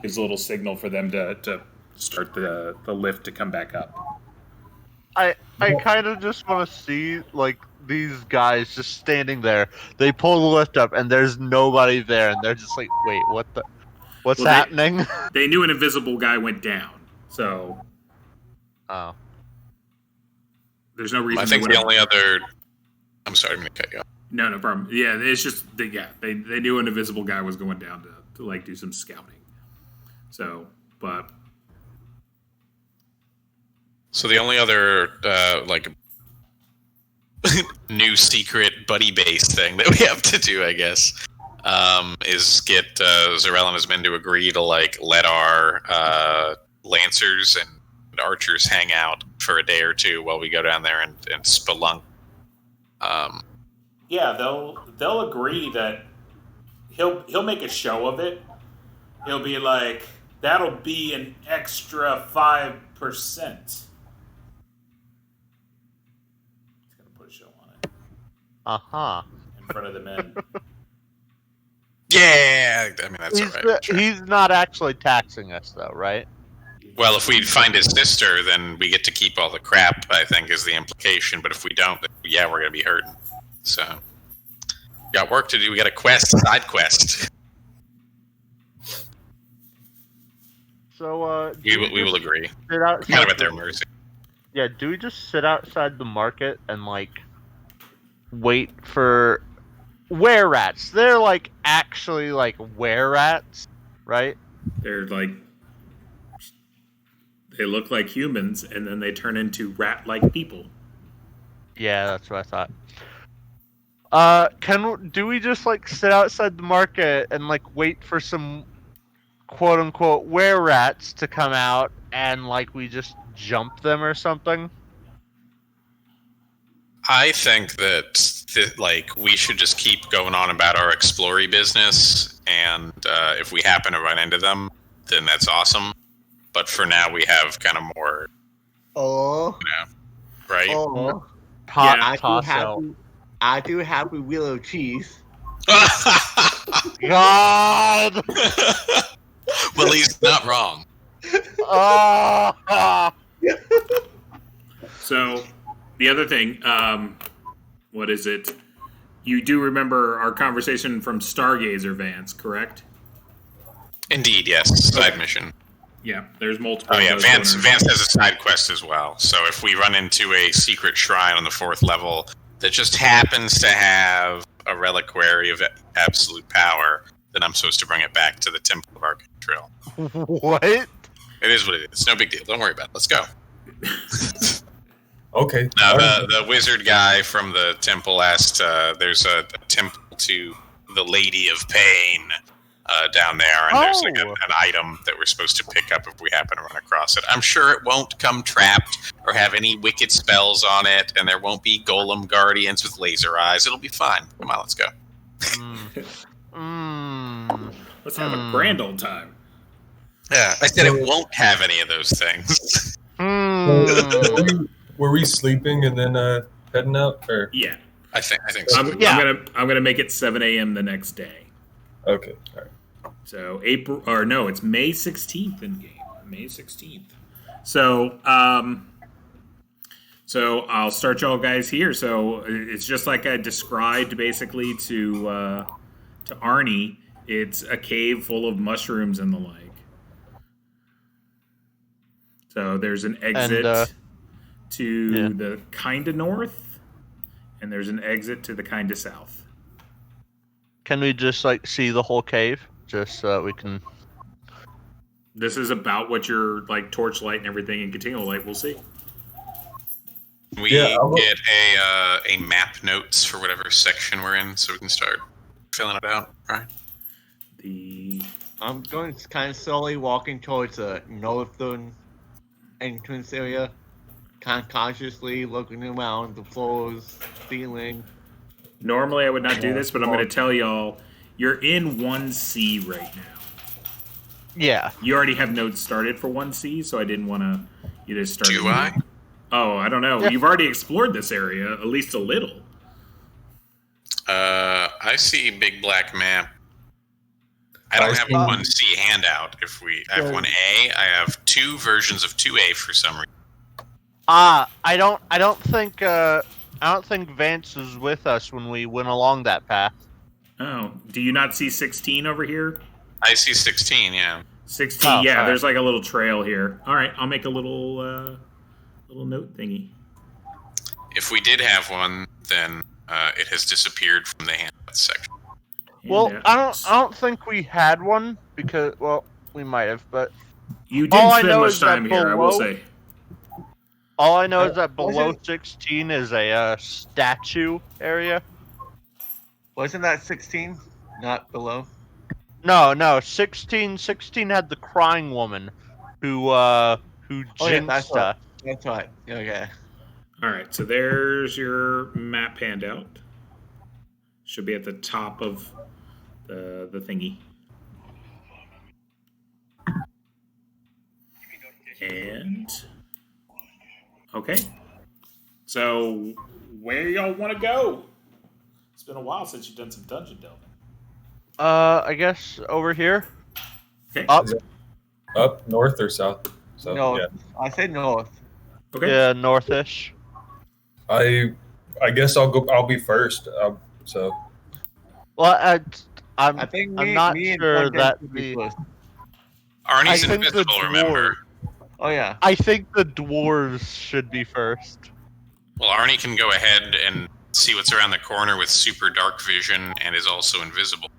gives a little signal for them to start the lift to come back up. I kind of just want to see like these guys just standing there. They pull the lift up, and there's nobody there, and they're just like, "Wait, what's happening?" They knew an invisible guy went down, so Oh, there's no reason. I think the only other. I'm sorry, I'm gonna cut you off. No problem. Yeah, it's just they knew an invisible guy was going down to like do some scouting. So, but So the only other like new secret buddy base thing that we have to do, I guess, is get Zarel and his men to agree to like let our lancers and archers hang out for a day or two while we go down there and spelunk. yeah, they'll agree that he'll make a show of it. He'll be like, that'll be an extra 5%. In front of the men. Yeah, I mean that's alright. Sure. He's not actually taxing us, though, right? Well, if we find his sister, then we get to keep all the crap, I think, is the implication. But if we don't, then, yeah, we're going to be hurting. So, got work to do. We got a side quest. So, we will agree. Kind of at their mercy. Yeah, do we just sit outside the market and, like, wait for were-rats? They're, like, actually, like, were-rats, right? They're like, they look like humans, and then they turn into rat-like people. Yeah, that's what I thought. Do we just like sit outside the market and like wait for some quote-unquote were-rats to come out and like we just jump them or something? I think that like we should just keep going on about our explory business, and if we happen to run into them, then that's awesome. But for now, we have kind of more. Oh. Right? Oh. Yeah, I do have a wheel of cheese. God! Well, he's not wrong. So, the other thing, what is it? You do remember our conversation from Stargazer, Vance, correct? Indeed, yes. Side mission. Yeah, there's multiple. Oh yeah, Vance has a side quest as well. So if we run into a secret shrine on the 4th level that just happens to have a reliquary of absolute power, then I'm supposed to bring it back to the Temple of Arcantrail. What? It is what it is. It's no big deal. Don't worry about it. Let's go. Okay. Now, the wizard guy from the temple asked, there's a temple to the Lady of Pain down there, and there's like an item that we're supposed to pick up if we happen to run across it. I'm sure it won't come trapped or have any wicked spells on it, and there won't be golem guardians with laser eyes. It'll be fine. Come on, let's go. Let's have a grand old time. Yeah, I said it won't have any of those things. Were we sleeping and then heading out? Or? Yeah, I think so. I'm gonna make it 7 a.m. the next day. Okay, all right. So it's May 16th in game. May 16th. So so I'll start y'all guys here. So it's just like I described basically to Arnie. It's a cave full of mushrooms and the like. So there's an exit to the kind of north, and there's an exit to the kind of south. Can we just like see the whole cave, just so that we can? This is about what your like torchlight and everything and continual light will see. We get a map notes for whatever section we're in, so we can start filling it out. Right. I'm going kind of slowly walking towards the northern entrance area, kind of cautiously looking around the floors, ceiling. Normally I would not do this, but I'm going to tell y'all, you're in 1C right now. Yeah. You already have nodes started for 1C, so I didn't want you to start. Do I? Oh, I don't know. Yeah. You've already explored this area, at least a little. I see big black map. I don't have a 1C handout. I have 1A. I have 2 versions of 2A for some reason. I don't think I don't think Vance was with us when we went along that path. Oh, do you not see 16 over here? I see 16, yeah. 16, Oh, yeah, sorry. there's like a little trail here. All right, I'll make a little note thingy. If we did have one, then it has disappeared from the handouts section. Well, Handouts. I don't think we had one because, well, we might have, but You all didn't I spend know much is that time here, I will below- say. all I know is that was below it- 16 is a statue area. Wasn't that 16? Not below? No, 16 had the crying woman who Oh, yeah, jinxed that's us. right. That's right. Okay. All right, so there's your map handout. Should be at the top of the thingy. And okay, so where y'all want to go? It's been a while since you've done some dungeon delving. I guess over here. Okay. Up. Is it up, north, or south? So, No, yeah. I said north. Okay. Yeah, northish. I guess I'll go. I'll be first. So Well, I I'm think I'm not me and sure Dungeon that should be the first. Arnie's I think the invisible, remember? Oh, yeah. I think the dwarves should be first. Well, Arnie can go ahead and see what's around the corner with super dark vision and is also invisible.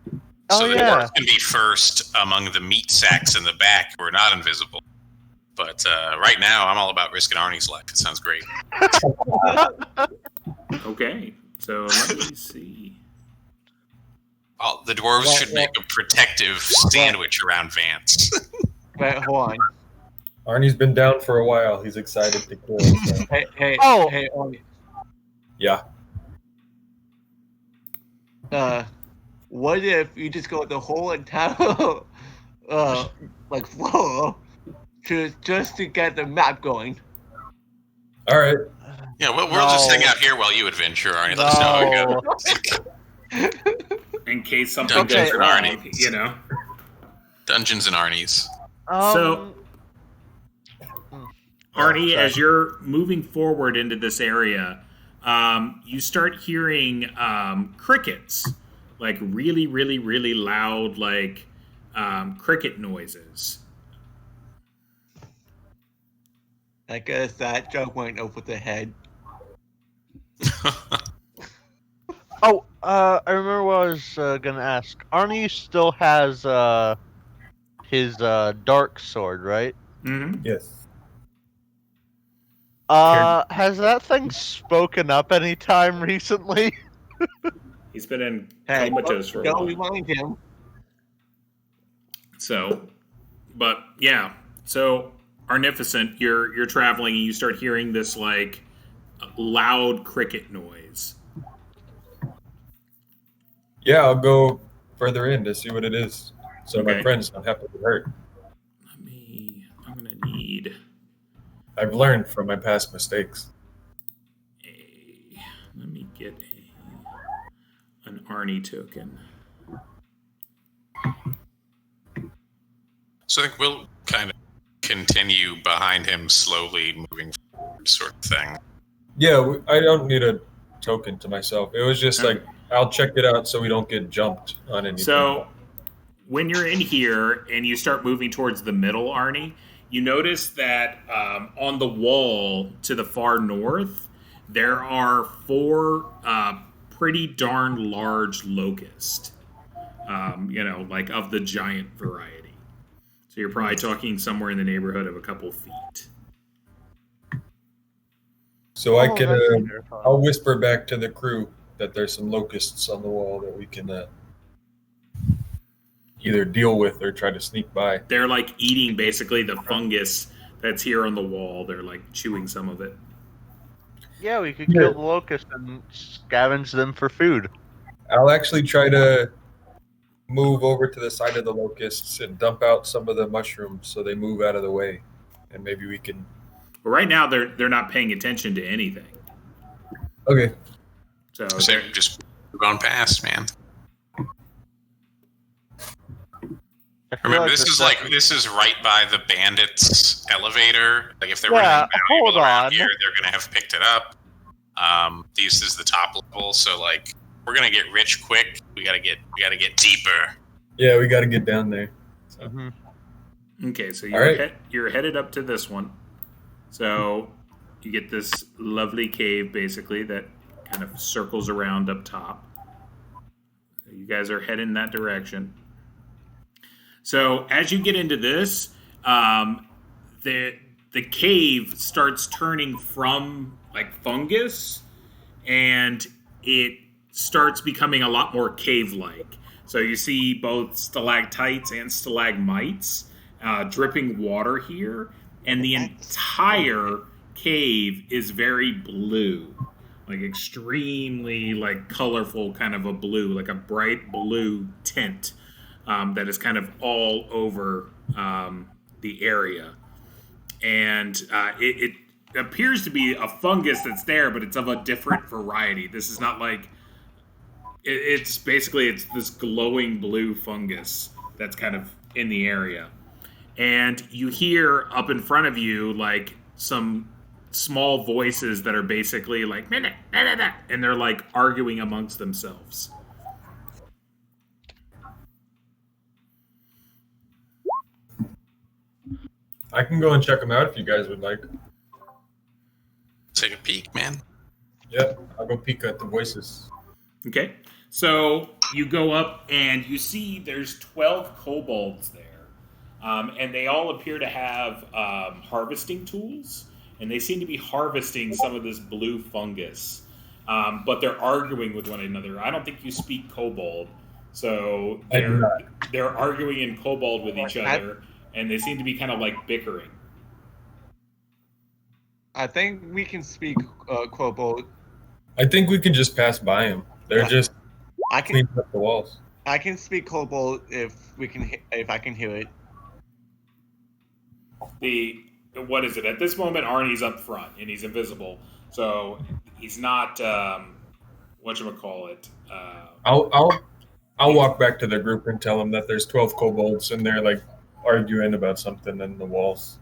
Oh, So the yeah. dwarves can be first among the meat sacks in the back who are not invisible. But right now, I'm all about risking Arnie's life. It sounds great. Okay. So let me see. The dwarves Well, should make a protective sandwich around Vance. Wait, hold on. Arnie's been down for a while. He's excited to kill. So. Hey, Oh. Ollie. Yeah. What if you just go the whole entire, like, floor just to get the map going? All right. Yeah, we'll just No. hang out here while you adventure, Arnie. Let us know how it goes. In case something Dungeons goes and wrong, Arnie. you know. Dungeons and Arnie's. So- Arnie, sorry. as you're moving forward into this area, you start hearing crickets, like really, really, really loud, like cricket noises. I guess that joke went over the head. Oh, I remember what I was gonna ask. Arnie still has his dark sword, right? Mm-hmm. Yes. Has that thing spoken up any time recently? He's been in Hey, comatose for a don't while. remind him. So, but yeah. So, Arnificent, you're traveling and you start hearing this like loud cricket noise. Yeah, I'll go further in to see what it is, so Okay. my friends don't have to be hurt. I'm gonna need I've learned from my past mistakes. let me get an Arnie token. So I think we'll kind of continue behind him, slowly moving forward, sort of thing. Yeah, I don't need a token to myself. It was just Okay. like, I'll check it out so we don't get jumped on anything. So, when you're in here and you start moving towards the middle, Arnie, you notice that on the wall to the far north, there are 4 pretty darn large locusts. Like of the giant variety. So you're probably talking somewhere in the neighborhood of a couple feet. So I can, that's interesting. I'll whisper back to the crew that there's some locusts on the wall that we can either deal with or try to sneak by. They're like eating basically the fungus that's here on the wall. They're like chewing some of it. Yeah, we could kill the locusts and scavenge them for food. I'll actually try to move over to the side of the locusts and dump out some of the mushrooms so they move out of the way, and maybe we can. But right now they're not paying attention to anything. Okay. So So just move on past, man. I feel Remember, like this is right by the bandits' elevator. Like if they're Yeah, running valuable hold around on. here, they're gonna have picked it up. This is the top level, so like we're gonna get rich quick. We gotta get deeper. Yeah, we got to get down there. So. Okay, so you're headed up to this one. So you get this lovely cave, basically, that kind of circles around up top. You guys are heading that direction. So as you get into this, the cave starts turning from like fungus, and it starts becoming a lot more cave-like. So you see both stalactites and stalagmites, dripping water here, and the entire cave is very blue, like extremely like colorful, kind of a blue, like a bright blue tint that is kind of all over the area. And it appears to be a fungus that's there, but it's of a different variety. This is not like it's basically it's this glowing blue fungus that's kind of in the area. And you hear up in front of you like some small voices that are basically like and they're like arguing amongst themselves. I can go and check them out if you guys would like. Take a peek, man. Yep, I'll go peek at the voices. Okay, so you go up and you see there's 12 kobolds there. And they all appear to have harvesting tools, and they seem to be harvesting some of this blue fungus. But they're arguing with one another. I don't think you speak kobold, so they're arguing in kobold with each other, and they seem to be kind of like bickering. I think we can speak kobold. I think we can just pass by them. They're just cleaning up the walls. I can speak kobold if I can hear it. What is it? At this moment, Arnie's up front and he's invisible, so he's not whatchamacallit. I'll walk back to the group and tell them that there's 12 kobolds and they're like arguing about something in the walls.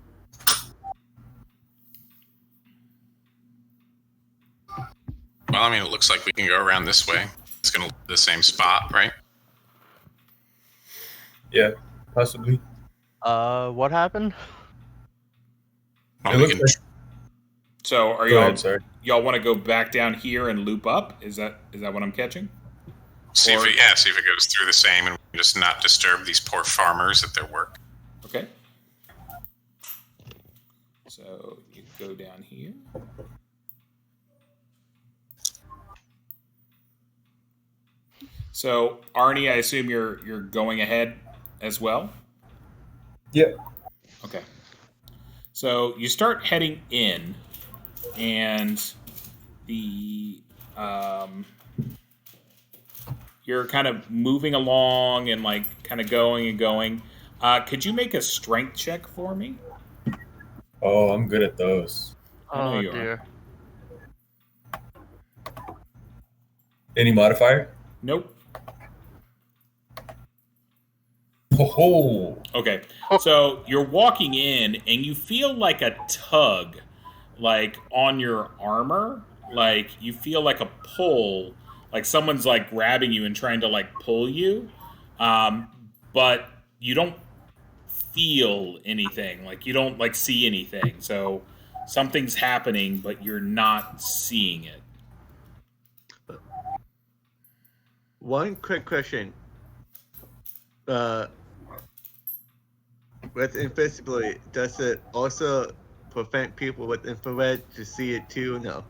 Well, I mean, it looks like we can go around this way. It's gonna look the same spot, right? Yeah, possibly. What happened? Well, So are y'all want to go back down here and loop up? Is that what I'm catching? See if it goes through the same, and we just not disturb these poor farmers at their work. Okay. So you go down here. So Arnie, I assume you're going ahead as well? Yep. Okay. So you start heading in, and you're kind of moving along and like kind of going and going. Could you make a strength check for me? Oh, I'm good at those. Oh dear. Any modifier? Nope. Oh. Okay. So you're walking in and you feel like a tug, like on your armor. Like you feel like a pull, like someone's like grabbing you and trying to like pull you. But you don't feel anything. Like you don't like see anything. So something's happening, but you're not seeing it. One quick question. With invisibility, does it also prevent people with infrared to see it too? No.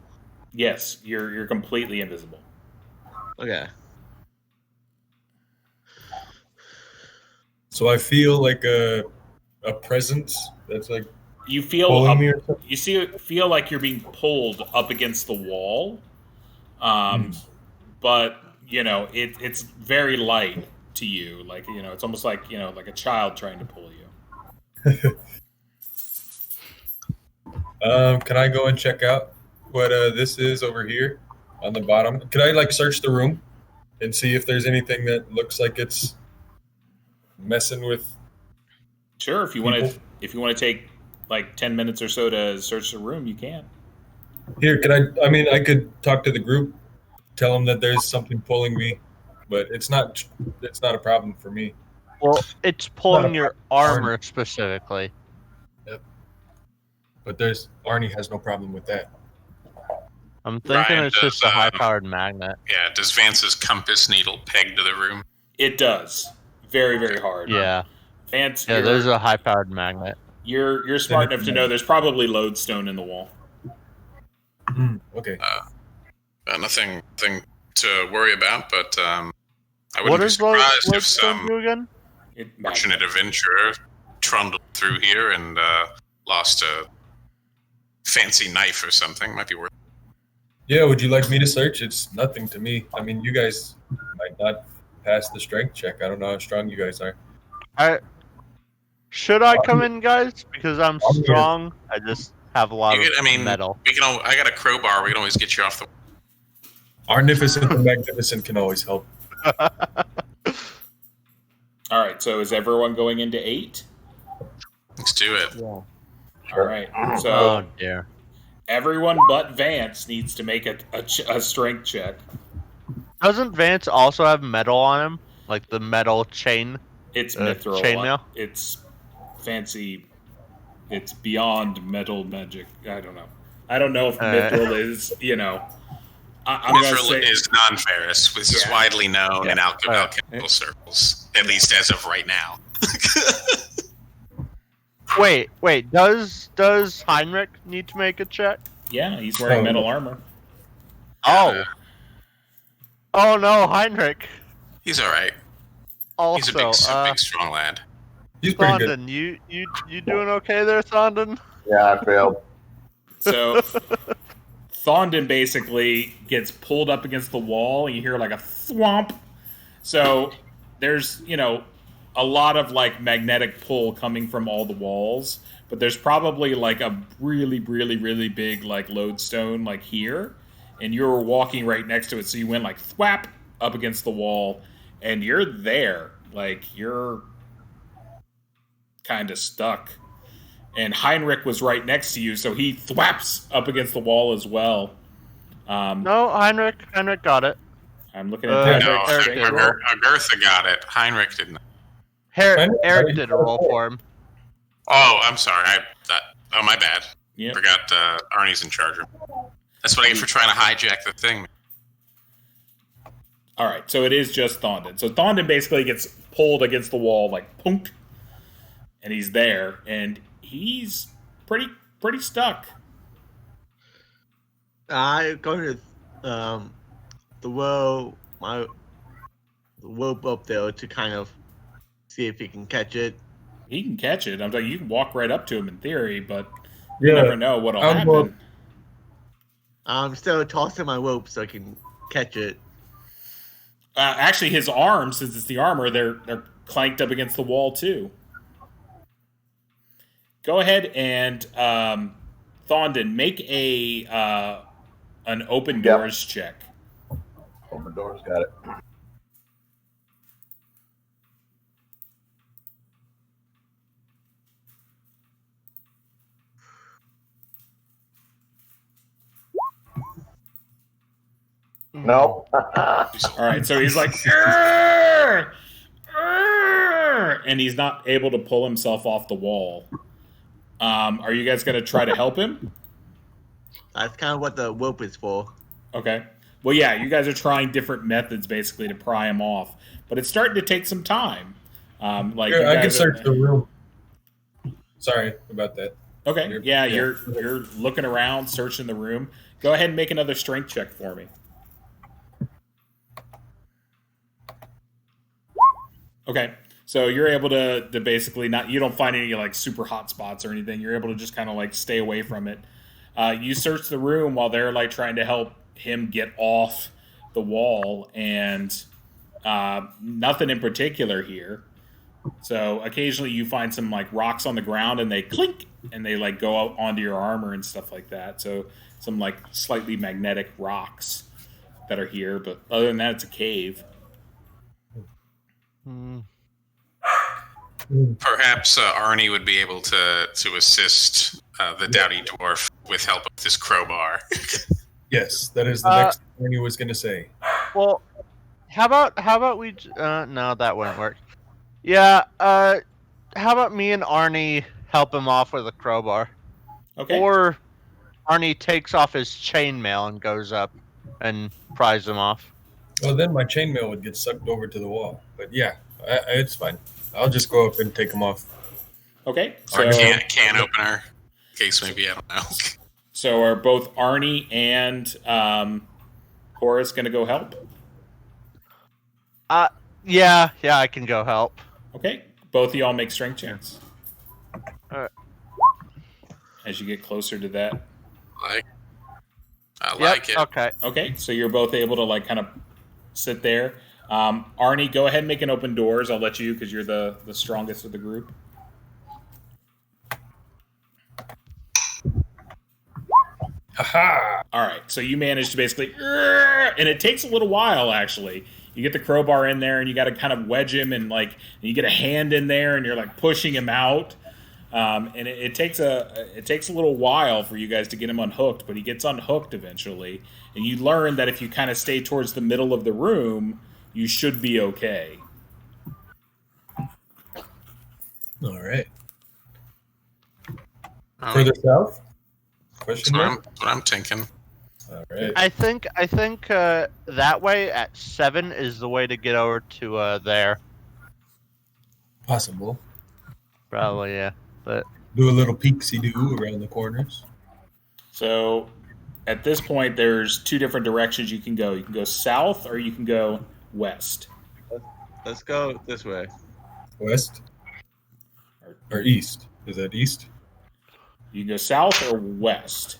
Yes, you're completely invisible. Okay. So I feel like a presence that's like you feel pulling me or something? feel like you're being pulled up against the wall. But you know, it's very light to you. Like, you know, it's almost like, you know, like a child trying to pull you. Can I go and check out what this is over here on the bottom? Can I like search the room and see if there's anything that looks like it's messing with? Sure, if you want to take like 10 minutes or so to search the room, you can. Here, I could talk to the group, tell them that there's something pulling me, but it's not a problem for me. Well, it's pulling your armor specifically. Yep. But Arnie has no problem with that. I'm thinking Ryan, it's just a high-powered magnet. Yeah, does Vance's compass needle peg to the room? It does. Very, very hard. Yeah. Vance, Yeah, there's a high-powered magnet. You're smart enough to know there's probably lodestone in the wall. Okay. Nothing to worry about, but I wouldn't be surprised if some fortunate adventurer trundled through here and lost a fancy knife or something. Might be worth it. Yeah, would you like me to search? It's nothing to me. I mean, you guys might not pass the strength check. I don't know how strong you guys are. Should I come in, guys? Because I'm strong. I just have a lot of metal. I got a crowbar. We can always get you off the. Arnificent and Magnificent can always help. All right, so is everyone going into 8? Let's do it. Yeah. All right, so oh dear. Everyone but Vance needs to make a strength check. Doesn't Vance also have metal on him? Like the metal chain? It's mithril. Chainmail? It's fancy. It's beyond metal magic. I don't know. I don't know if mithril is, Mithril is non-ferrous, which is widely known in alchemical circles, at least as of right now. Wait. Does Heinrich need to make a check? Yeah, he's wearing metal armor. Oh. Oh no, Heinrich. He's all right. Also, he's a big, strong lad. He's pretty good. Thondon, you doing okay there, Thondon? Yeah, I failed. So Thondon basically gets pulled up against the wall, and you hear like a thwomp. So there's, a lot of like magnetic pull coming from all the walls, but there's probably like a really, really, really big like lodestone like here, and you're walking right next to it, so you went like thwap up against the wall, and you're there, like you're kind of stuck. And Heinrich was right next to you, so he thwaps up against the wall as well. No, Heinrich got it. I'm looking at Agartha got it. Heinrich didn't. Eric did a roll for him. Oh, I'm sorry. My bad. Yep. Forgot Arnie's in charge. That's what I get for trying to hijack the thing. All right, so it is just Thondon. So Thondon basically gets pulled against the wall, like punk, and he's there, and he's pretty stuck. I'm going to throw the rope up there to kind of see if he can catch it. He can catch it. I'm like, you can walk right up to him in theory, but you never know what'll happen. I'm still tossing my rope so I can catch it. Actually, his arms, since it's the armor, they're clanked up against the wall too. Go ahead and Thondon, make an open doors check. Open doors, got it. No. All right, so he's like, "Arr! Arr!" and he's not able to pull himself off the wall. Are you guys going to try to help him? That's kind of what the rope is for. Okay. Well, yeah, you guys are trying different methods basically to pry him off, but it's starting to take some time. I can search the room. Sorry about that. Okay. Yeah, you're looking around, searching the room. Go ahead and make another strength check for me. Okay. So you're able to basically you don't find any like super hot spots or anything. You're able to just kind of like stay away from it. You search the room while they're like trying to help him get off the wall, and nothing in particular here. So occasionally you find some like rocks on the ground, and they clink, and they like go out onto your armor and stuff like that. So some like slightly magnetic rocks that are here, but other than that, it's a cave. Perhaps Arnie would be able to assist the Dowdy Dwarf with help of this crowbar. Yes, that is the next thing he was going to say. Well, how about we? No, that wouldn't work. Yeah. How about me and Arnie help him off with a crowbar? Okay. Or Arnie takes off his chainmail and goes up and pries him off. Well, then my chainmail would get sucked over to the wall. But yeah, it's fine. I'll just go up and take them off. Okay. Or So can opener. In case maybe, I don't know. So are both Arnie and Horace going to go help? Yeah, I can go help. Okay. Both of y'all make strength checks. Alright. As you get closer to that. I like it. Okay. Okay, so you're both able to like kind of sit there. Arnie, go ahead and make an open doors. I'll let you because you're the strongest of the group. Haha! All right, so you manage to basically, and it takes a little while actually. You get the crowbar in there, and you got to kind of wedge him, and like you get a hand in there, and you're like pushing him out. And it takes a little while for you guys to get him unhooked, but he gets unhooked eventually. And you learn that if you kind of stay towards the middle of the room, you should be okay. All right. Oh, Further south? Question that's mark? what I'm thinking. All right. I think that way at 7 is the way to get over to there. Possible. Probably, yeah. But Do a little peeksy-doo around the corners. So at this point, there's two different directions you can go. You can go south or you can go west. Let's go this way. West? Or east? Is that east? You can go south or west.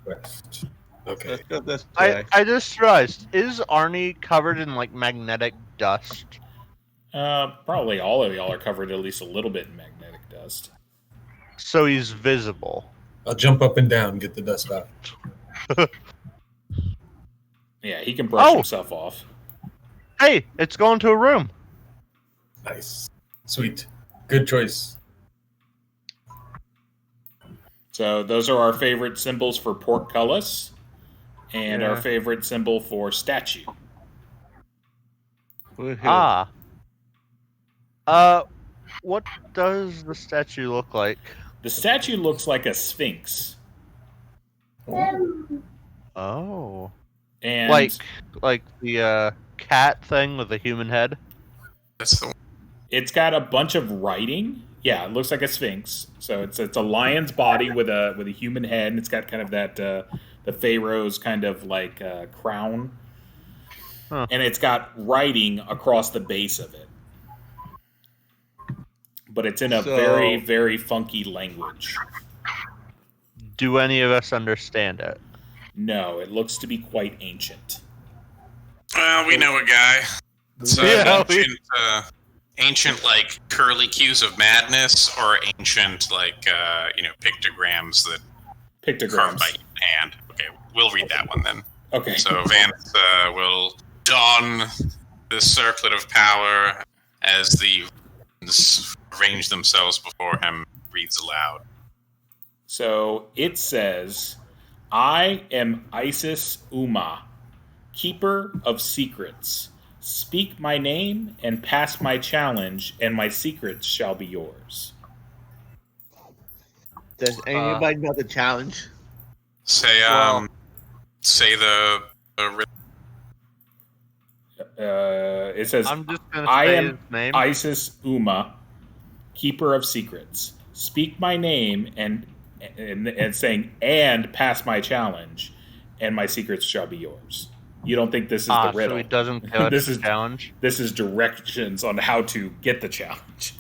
West. Okay. Let's go this way. I just realized, is Arnie covered in like magnetic dust? Probably all of y'all are covered at least a little bit in magnetic dust. So he's visible. I'll jump up and down, get the dust out. Yeah, he can brush Oh! himself off. Hey, it's going to a room. Nice. Sweet. Good choice. So those are our favorite symbols for portcullis and our Yeah. favorite symbol for statue. Woohoo. What does the statue look like? The statue looks like a sphinx. Oh. And Like the cat thing with the human head? That's the one. it's got a bunch of writing. Yeah, it looks like a sphinx. So it's a lion's body with a human head, and it's got kind of that the pharaoh's kind of like crown, and it's got writing across the base of it. But it's in a very, very funky language. Do any of us understand it? No, it looks to be quite ancient. Well, we know a guy. It's Yeah, ancient like curly cues of madness, or ancient like pictograms that carved by human hand. Okay, we'll read that one then. Okay. So Vance will don the circlet of power as the arrange themselves before him. Reads aloud. So it says, I am Isis Uma, keeper of secrets. Speak my name and pass my challenge, and my secrets shall be yours. Does anybody know the challenge? Say the It says, I'm just gonna I say am his name. Isis Uma, keeper of secrets. Speak my name and saying, and pass my challenge, and my secrets shall be yours. You don't think this is the riddle? So he doesn't get This the is- challenge. This is directions on how to get the challenge.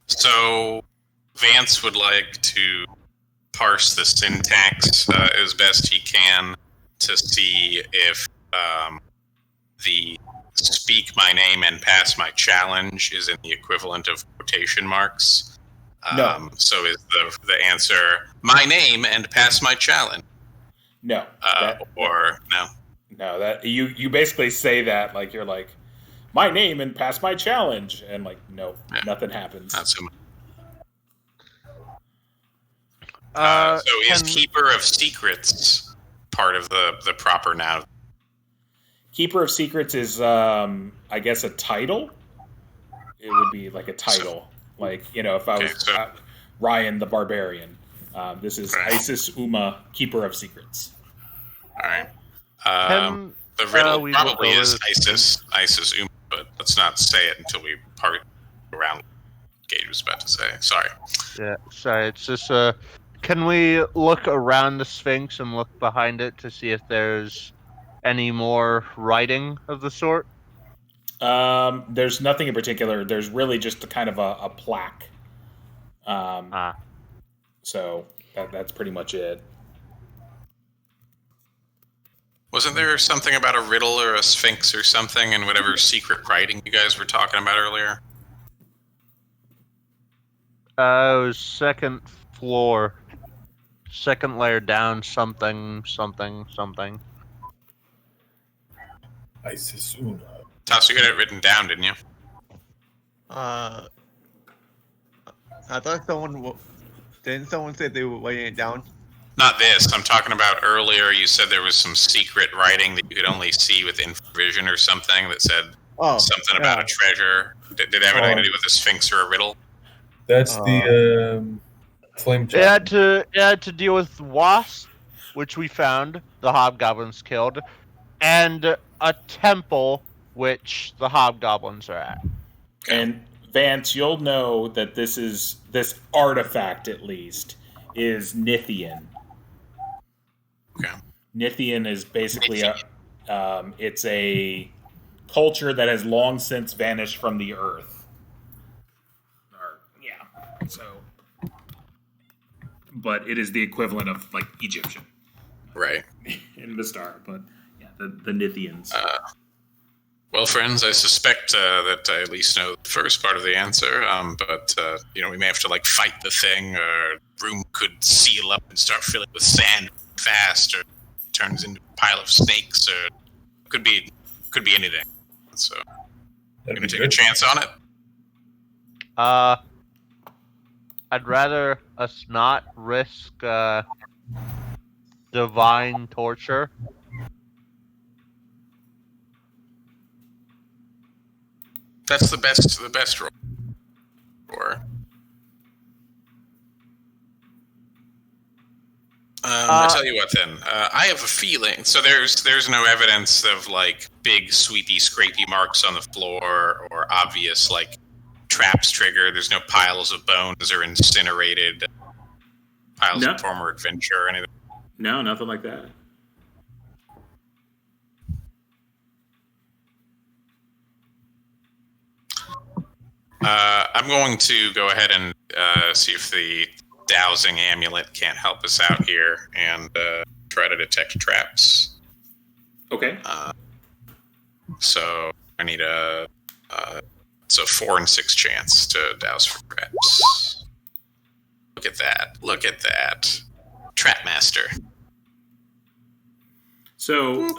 So Vance would like to parse the syntax as best he can to see if the speak my name and pass my challenge is in the equivalent of quotation marks. No. So is the answer my name and pass my challenge? No. Or no? No, that you basically say that like you're like, my name and pass my challenge, and like no, Yeah. nothing happens. Not so much. So is Keeper of Secrets part of the proper noun? Keeper of Secrets is, I guess, a title. It would be like a title, if I was Ryan the Barbarian. This is Isis Uma, Keeper of Secrets. All right. The riddle probably is Isis Uma, but let's not say it until we part around. Gage was about to say. Sorry. Yeah, sorry. It's just can we look around the Sphinx and look behind it to see if there's any more writing of the sort? There's nothing in particular. There's really just a kind of a plaque. So that's pretty much it. Wasn't there something about a riddle or a sphinx or something in whatever secret writing you guys were talking about earlier? It was second floor. Second layer down, something. Isis Una. Toss, you got it written down, didn't you? I thought didn't someone say they were writing it down? Not this. I'm talking about earlier. You said there was some secret writing that you could only see with infravision or something that said something about a treasure. Did it have anything to do with a sphinx or a riddle? That's the flame chop. It had to deal with wasps, which we found, the hobgoblins killed, and a temple, which the hobgoblins are at. And Vance, you'll know that this artifact, at least, is Nithian. Okay. Nithian is basically it's a culture that has long since vanished from the earth. But it is the equivalent of like Egyptian, right? In Mistar, but yeah, the Nithians. Well, friends, I suspect that I at least know the first part of the answer. But we may have to like fight the thing, or room could seal up and start filling with sand fast, or turns into a pile of snakes, or could be anything. So, you gonna take a chance on it? I'd rather us not risk divine torture. That's the best roll. I tell you what, then I have a feeling. So there's no evidence of like big sweepy scrapey marks on the floor or obvious like traps triggered. There's no piles of bones or incinerated piles of former adventure or anything. No, nothing like that. I'm going to go ahead and see if the dowsing amulet can't help us out here and try to detect traps. Okay. So I need it's a 4 and 6 chance to douse for traps. Look at that. Trap master. So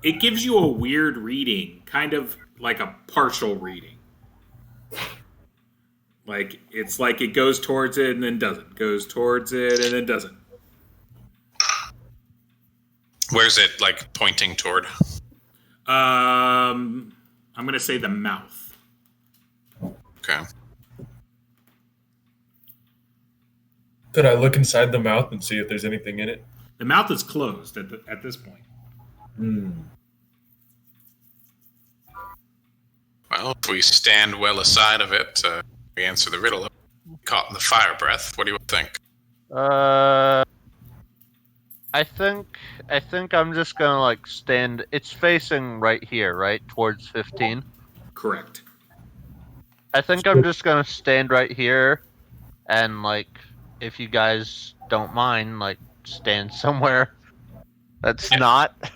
it gives you a weird reading, kind of like a partial reading. Like it's like it goes towards it and then doesn't. Goes towards it and then doesn't. Where's it like pointing toward? I'm gonna say the mouth. Okay. Could I look inside the mouth and see if there's anything in it? The mouth is closed at this point. Well, if we stand well aside of it, we answer the riddle. Caught in the fire breath. What do you think? I think I'm just gonna like stand. It's facing right here, right towards 15. Correct. I think I'm just gonna stand right here, and like, if you guys don't mind, like, stand somewhere that's not.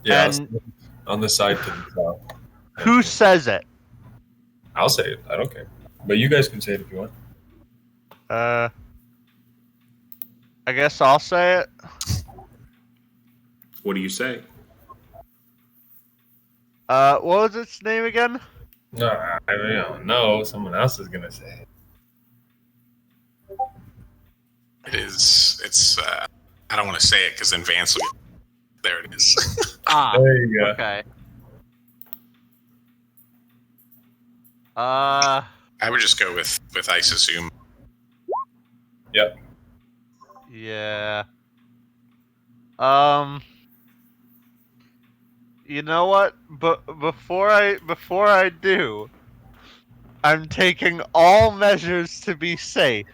Yeah, and on the side to the south. Who says it? I'll say it. I don't care. But you guys can say it if you want. I guess I'll say it. What do you say? What was its name again? No, I don't know. Someone else is gonna say it. It's. I don't want to say it because then Vance will. There it is. There you go. Okay. I would just go with Ice Assume. Yep. Yeah. You know what? But before I do, I'm taking all measures to be safe.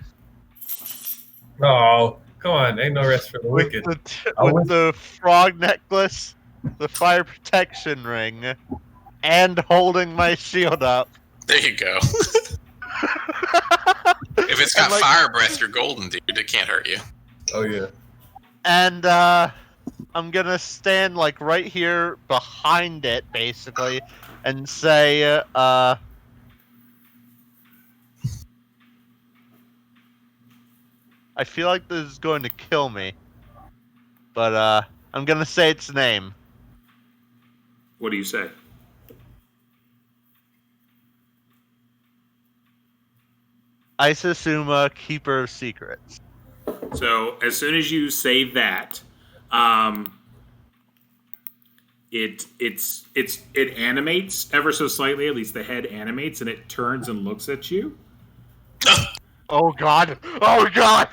Oh, come on. Ain't no rest for the With wicked. with the frog necklace, the fire protection ring, and holding my shield up. There you go. If it's got fire breath, you're golden, dude. It can't hurt you. Oh, yeah. And I'm gonna stand like right here behind it, basically, and say, I feel like this is going to kill me, but I'm gonna say its name. What do you say? Isasuma, Keeper of Secrets. So as soon as you say that, it animates ever so slightly. At least the head animates, and it turns and looks at you. Oh God! Oh God!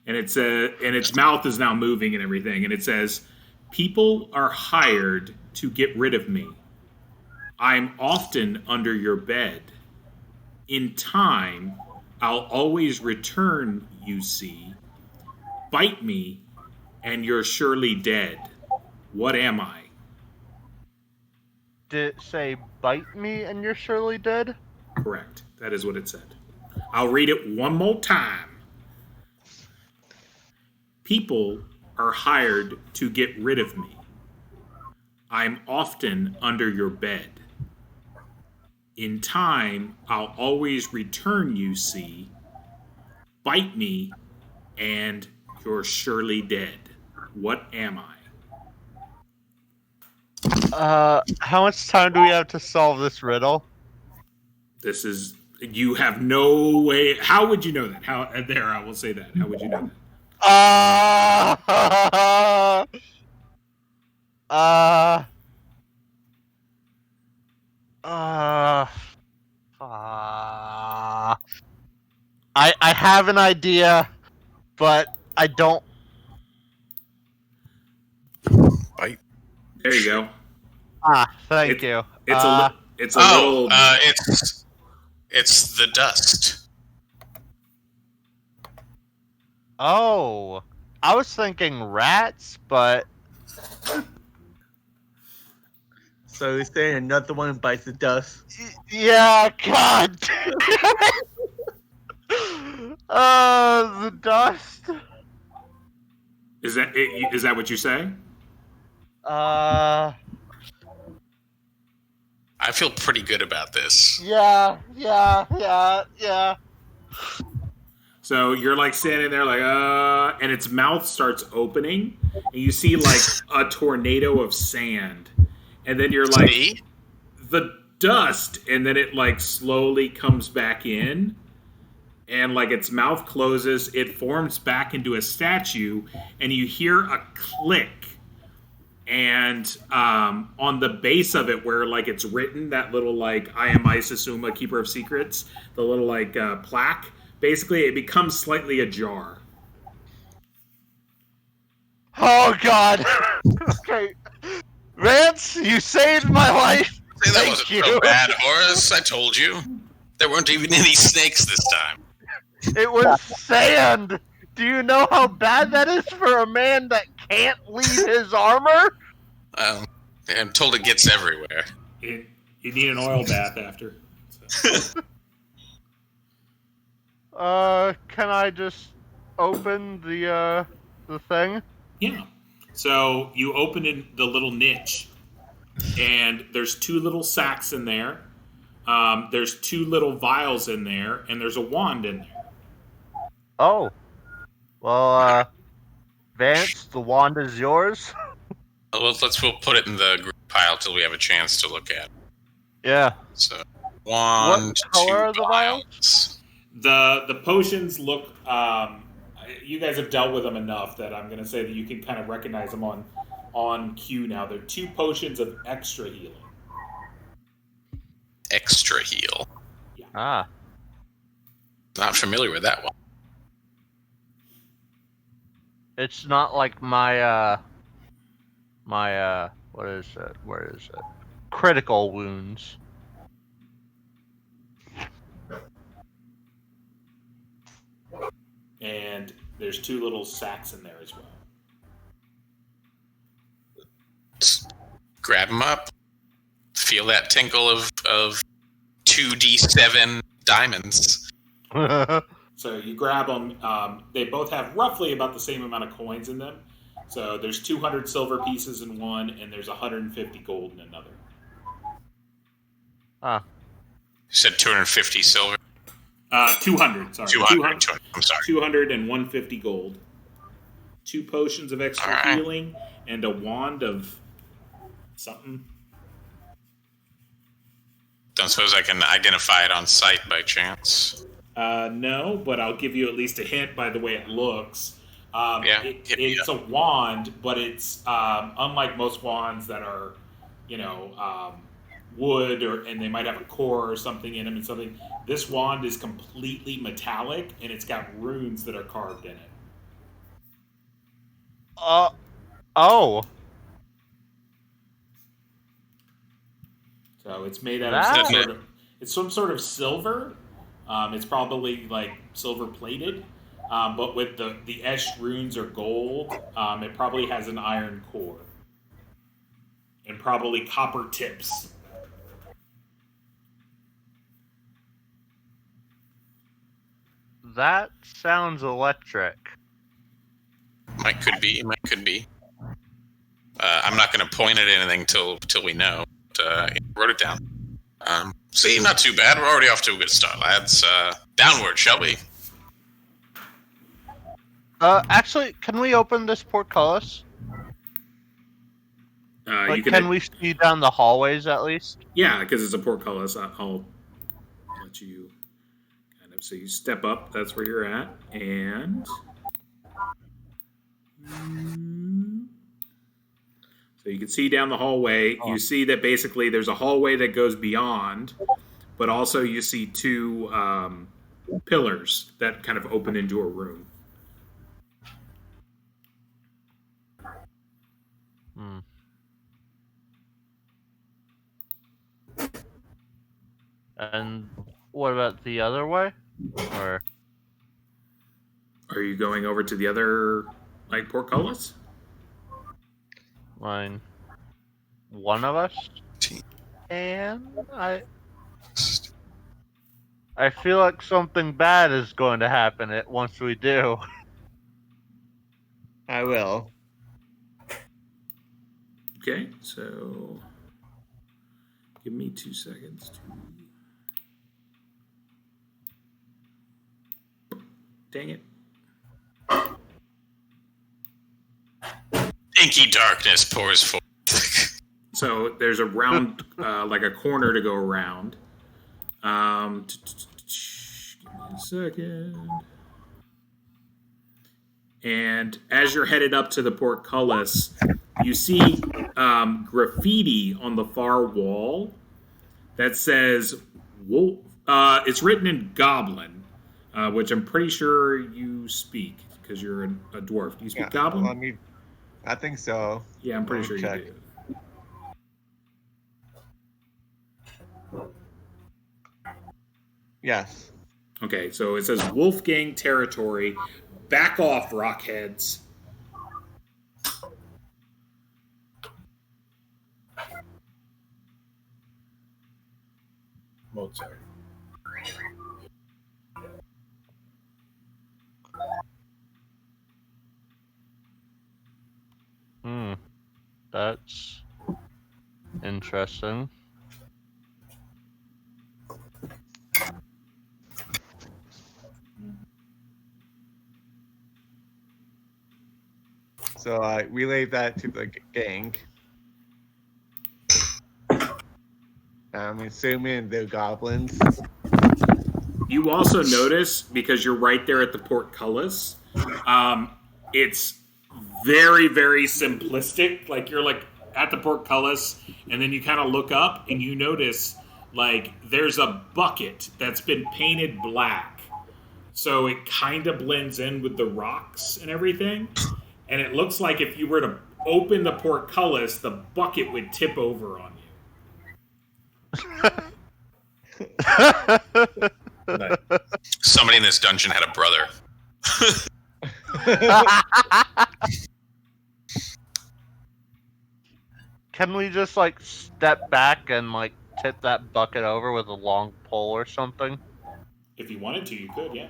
And and its mouth is now moving and everything, and it says, "People are hired to get rid of me. I'm often under your bed. In time, I'll always return, you see. Bite me, and you're surely dead. What am I?" Did it say bite me and you're surely dead? Correct. That is what it said. I'll read it one more time. People are hired to get rid of me. I'm often under your bed. In time, I'll always return, you see. Bite me, and you're surely dead. What am I? How much time do we have to solve this riddle? This is... You have no way... How would you know that? There, I will say that. How would you know that? I have an idea, but I don't. Bite. There you go. Thank you. It's a little... It's the dust. Oh, I was thinking rats, but So you're saying another one bites the dust? yeah, God. The dust. Is that what you say? I feel pretty good about this. Yeah. So you're like standing there like, and its mouth starts opening, and you see like a tornado of sand. And then you're like, See? The dust, and then it like slowly comes back in, and like its mouth closes, it forms back into a statue, and you hear a click. And on the base of it, where like it's written, that little like I am Isasuma, Keeper of Secrets, the little like plaque, basically it becomes slightly ajar. Oh God. Okay, Vance, you saved my life. That Thank wasn't you. so bad, Horace. I told you. There weren't even any snakes this time. It was sand. Do you know how bad that is for a man that can't leave his armor? I'm told it gets everywhere. You need an oil bath after. So. Can I just open the thing? Yeah. So you open in the little niche, and there's two little sacks in there. There's two little vials in there, and there's a wand in there. Oh. Well, Vance, the wand is yours. We'll put it in the group pile till we have a chance to look at it. Yeah. So, wand, What color two are the vials? The potions look. You guys have dealt with them enough that I'm going to say that you can kind of recognize them on cue now. They're 2 potions of extra healing. Extra heal. Yeah. Ah. Not familiar with that one. It's not like my what is it? Where is it? Critical wounds. And there's 2 little sacks in there as well. Just grab them up. Feel that tinkle of 2d7 diamonds. So you grab them. They both have roughly about the same amount of coins in them. So there's 200 silver pieces in one, and there's 150 gold in another. Ah. You said 250 silver? 200, sorry. 200, I'm sorry. 200 and 150 gold. 2 potions of extra Alright. healing, and a wand of something. Don't suppose I can identify it on sight by chance. No, but I'll give you at least a hint by the way it looks. It's a wand, but it's unlike most wands that are, wood and they might have a core or something in them and something. This wand is completely metallic and it's got runes that are carved in it. Oh. So it's made out of some sort of silver. It's probably like silver plated, but with the etched runes are gold. It probably has an iron core and probably copper tips. That sounds electric. Could be. I'm not going to point at anything till we know. But, wrote it down. See, not too bad. We're already off to a good start, lads. Downward, shall we? Actually, can we open this portcullis? Can we see down the hallways at least? Yeah, because it's a portcullis. I'll let you kind of. So you step up. That's where you're at, and so you can see down the hallway. You see that basically there's a hallway that goes beyond, but also you see 2 pillars that kind of open into a room. And what about the other way? Or are you going over to the other portcullis? One of us? And I feel like something bad is going to happen once we do. I will. Okay, so give me 2 seconds to. Dang it. Inky darkness pours forth. So there's a round, like a corner to go around. Give me a second. And as you're headed up to the portcullis, you see graffiti on the far wall that says wolf. It's written in Goblin, which I'm pretty sure you speak because you're a dwarf. Do you speak Goblin? I think so. Yeah, I'm pretty sure you do. Yes. Okay, so it says Wolfgang territory. Back off, rockheads. Mozart. That's interesting. So I relayed that to the gang. I'm assuming they're goblins. You also notice, because you're right there at the portcullis, it's very, very simplistic. Like, you're like at the portcullis, and then you kind of look up and you notice like there's a bucket that's been painted black, so it kind of blends in with the rocks and everything. And it looks like if you were to open the portcullis, the bucket would tip over on you. Nice. Somebody in this dungeon had a brother. Can we just like step back and like tip that bucket over with a long pole or something? If you wanted to, you could, yeah.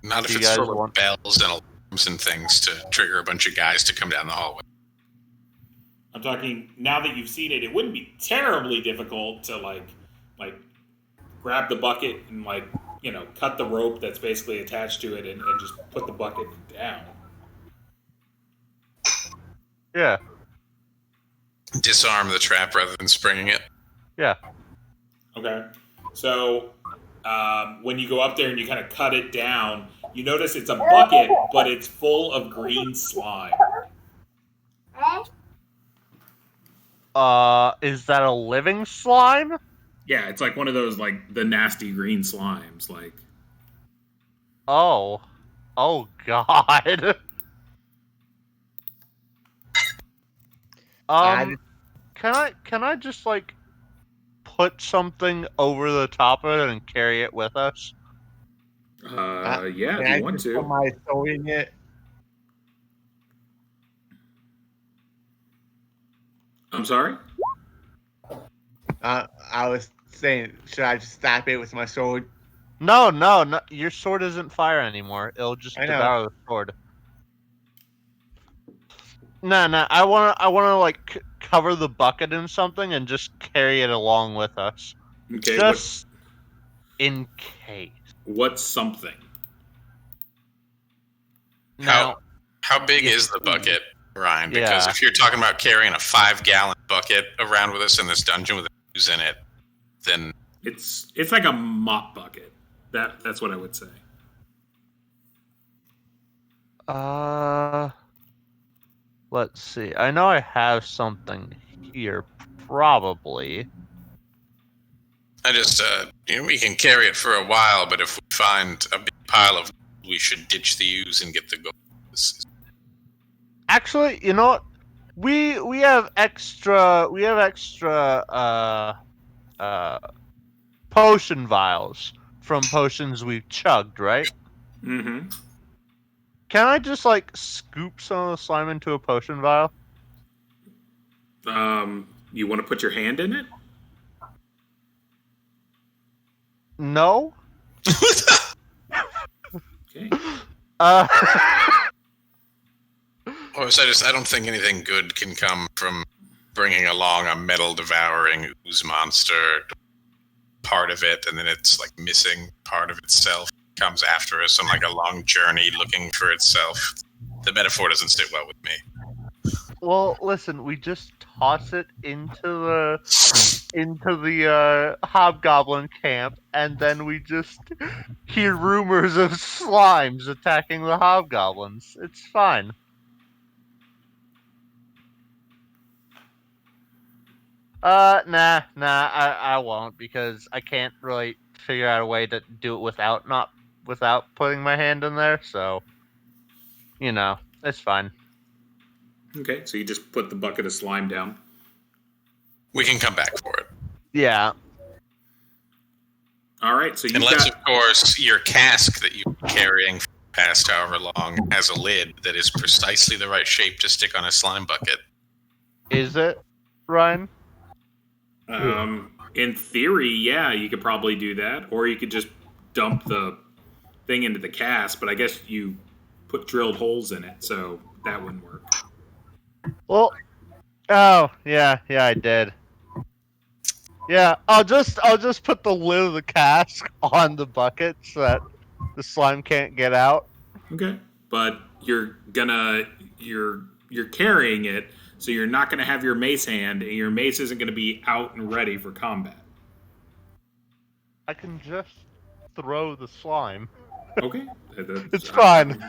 Not if Do you it's guys full of want- bells and alarms and things to trigger a bunch of guys to come down the hallway. I'm talking, now that you've seen it, it wouldn't be terribly difficult to like grab the bucket and like, you know, cut the rope that's basically attached to it and just put the bucket down. Yeah. Disarm the trap rather than springing it. Yeah. Okay. So when you go up there and you kind of cut it down, you notice it's a bucket, but it's full of green slime. Is that a living slime? Yeah, it's like one of those, like, the nasty green slimes, like. Oh. Oh, God. Can I just, like, put something over the top of it and carry it with us? Yeah, if Can you want just put to. my sword in it? I'm sorry? I was saying, should I just stab it with my sword? No, your sword isn't fire anymore. It'll just I know. devour the sword. No, I wanna like cover the bucket in something and just carry it along with us. Okay, Just in case. what's something? Now, How big is the bucket, Ryan? Because Yeah. if you're talking about carrying a 5-gallon bucket around with us in this dungeon with ooze in it, then It's like a mop bucket. That's what I would say. let's see. I know I have something here, probably. I just, we can carry it for a while, but if we find a big pile of, we should ditch the ooze and get the gold. Actually, you know what? We have extra potion vials from potions we've chugged, right? Mm-hmm. Can I just like scoop some of the slime into a potion vial? You want to put your hand in it? No. Okay. Or so I don't think anything good can come from bringing along a metal devouring ooze monster, part of it, and then it's like missing part of itself, comes after us on like a long journey looking for itself. The metaphor doesn't sit well with me. Well, listen, we just toss it into the hobgoblin camp, and then we just hear rumors of slimes attacking the hobgoblins. It's fine. Nah, I won't, because I can't really figure out a way to do it without putting my hand in there, so you know, it's fine. Okay, so you just put the bucket of slime down. We can come back for it. Yeah. All right, so you've Unless, got... of course, your cask that you're carrying past however long has a lid that is precisely the right shape to stick on a slime bucket. Is it, Ryan? In theory, yeah, you could probably do that, or you could just dump the thing into the cask. But I guess you put drilled holes in it, so that wouldn't work. Well, oh yeah, I did. Yeah, I'll just put the lid of the cask on the bucket so that the slime can't get out. Okay, but you're carrying it, so you're not gonna have your mace hand, and your mace isn't gonna be out and ready for combat. I can just throw the slime. Okay. It's fine.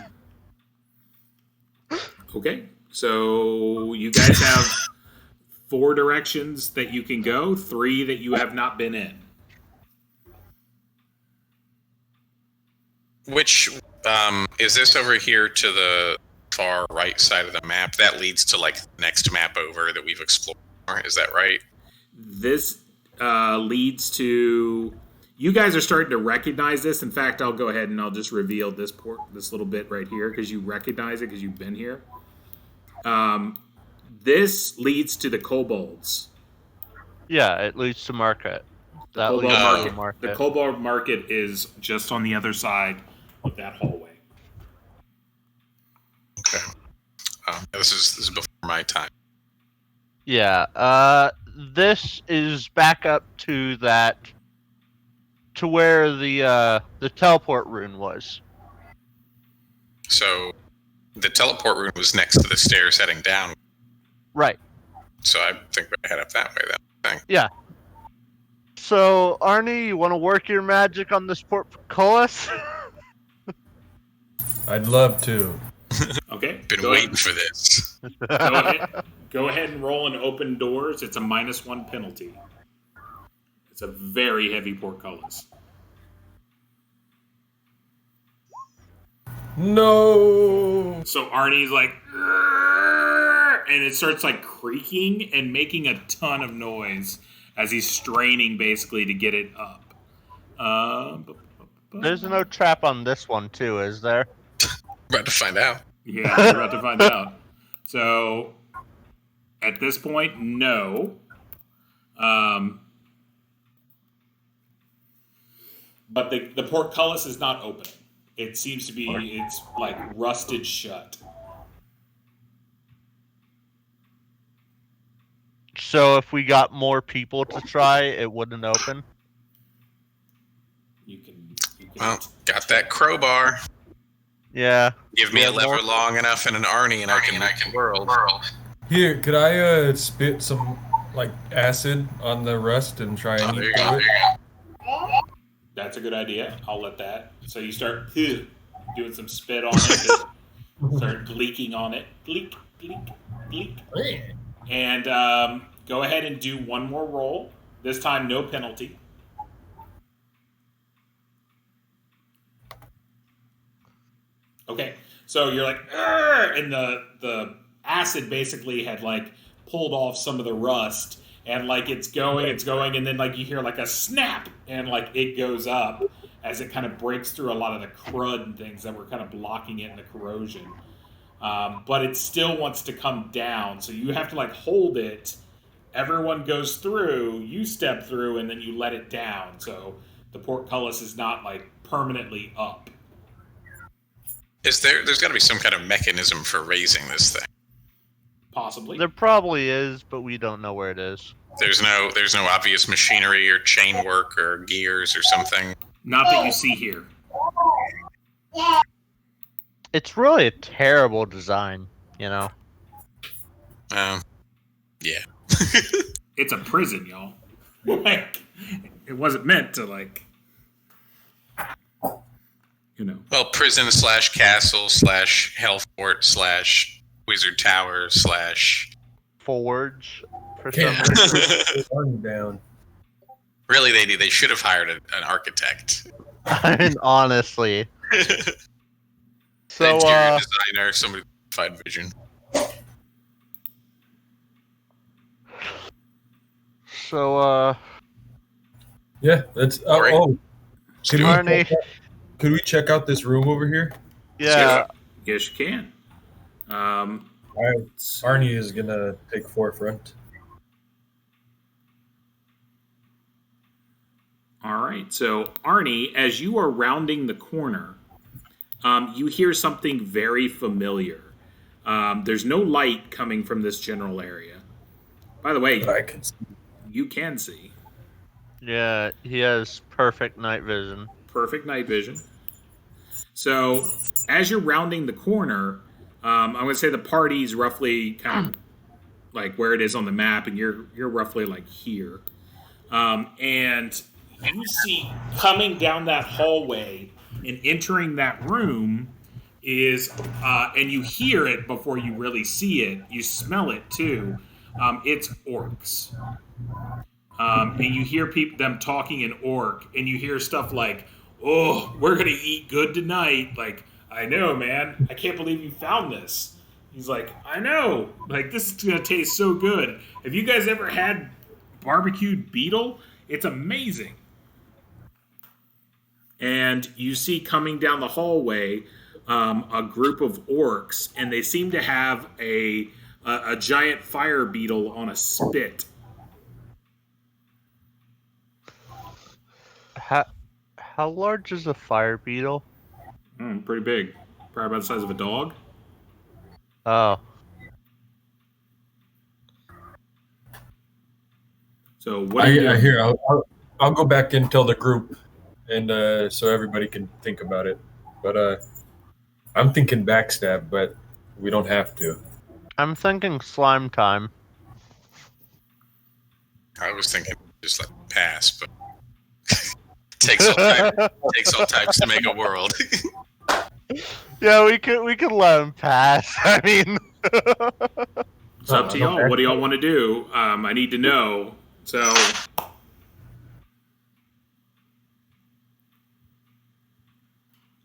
Okay. So you guys have 4 directions that you can go, 3 that you have not been in. Which is this over here to the far right side of the map? That leads to like the next map over that we've explored. Is that right? This leads to... You guys are starting to recognize this. In fact, I'll go ahead and I'll just reveal this little bit right here because you recognize it because you've been here. This leads to the kobolds. Yeah, it leads to market. The kobold market. The kobold market is just on the other side of that hallway. Okay. This is before my time. Yeah. This is back up to that, to where the teleport rune was. So, the teleport rune was next to the stairs heading down. Right. So I think we head up that way then. Yeah. So, Arnie, you want to work your magic on this portcullis? I'd love to. Okay. Been waiting for this. Go ahead and roll an open doors. It's a -1 penalty. It's a very heavy portcullis. No. So Arnie's like, "Arr!" and it starts like creaking and making a ton of noise as he's straining basically to get it up. There's no trap on this one too, is there? We're about to find out. Yeah, we're about to find out. So at this point, no. But the portcullis is not opening. It seems to be, it's like rusted shut. So if we got more people to try, it wouldn't open? You can Well, got that crowbar. Yeah. Give me a lever long enough and an Arnie, and I can world. Here, could I spit some like acid on the rust and try and eat through it? That's a good idea. I'll let that. So you start doing some spit on it. Start leaking on it. Leak, leak, leak. And go ahead and do one more roll. This time, no penalty. Okay. So you're like, "Arr!" And the acid basically had like pulled off some of the rust. And like it's going, and then like you hear like a snap, and like it goes up as it kind of breaks through a lot of the crud and things that were kind of blocking it in the corrosion. But it still wants to come down, so you have to like hold it. Everyone goes through, you step through, and then you let it down. So the portcullis is not like permanently up. There's got to be some kind of mechanism for raising this thing. Possibly. There probably is, but we don't know where it is. There's no obvious machinery or chain work or gears or something. Not that you see here. It's really a terrible design, you know? Yeah. It's a prison, y'all. Like, it wasn't meant to, like, you know. Well, prison / castle / hellfort / wizard tower / Forge. For some Can't reason. burn down. Really, they should have hired an architect. I mean, honestly. So, interior designer, somebody with fortified vision. So, Yeah, that's. Right. Oh, could Arnie. we check out this room over here? Yeah. Yes, you can. All right, Arnie is gonna take forefront. All right. So, Arnie, as you are rounding the corner, you hear something very familiar. There's no light coming from this general area. By the way, I can see. you can see. Yeah, he has perfect night vision. Perfect night vision. So, as you're rounding the corner, I'm going to say the party's roughly kind of like where it is on the map, and you're roughly like here. And you see coming down that hallway and entering that room is, and you hear it before you really see it. You smell it too. It's orcs. And you hear them talking in orc, and you hear stuff like, "Oh, we're gonna eat good tonight." Like, I know, man. I can't believe you found this. He's like, I know. Like, this is gonna taste so good. Have you guys ever had barbecued beetle? It's amazing. And you see coming down the hallway a group of orcs, and they seem to have a giant fire beetle on a spit. How large is a fire beetle? Pretty big. Probably about the size of a dog. Oh. So what are you doing? I hear. I'll go back and tell the group, and so everybody can think about it. But I'm thinking backstab, but we don't have to. I'm thinking slime time. I was thinking just like pass, but takes all types to make a world. Yeah, we could let him pass. I mean, it's up to y'all. What do y'all want to do? I need to know. So,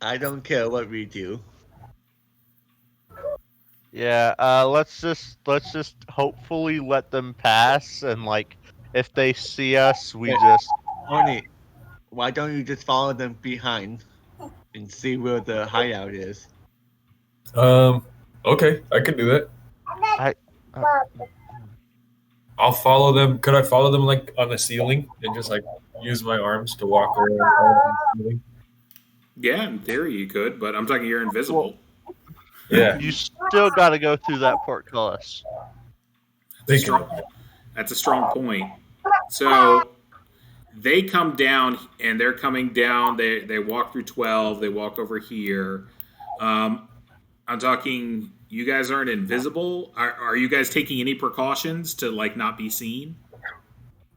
I don't care what we do. yeah. Let's just hopefully let them pass, and like if they see us, we just. Oni, why don't you just follow them behind and see where the hideout is? Okay, I can do that. I'll follow them. Could I follow them like on the ceiling and just like use my arms to walk around the ceiling? yeah, in theory you could, but I'm talking you're invisible. Yeah, You still got to go through that portcullis. That's a strong point. So they come down, and they're coming down. They walk through 12. They walk over here. I'm talking. You guys aren't invisible. Are you guys taking any precautions to like not be seen?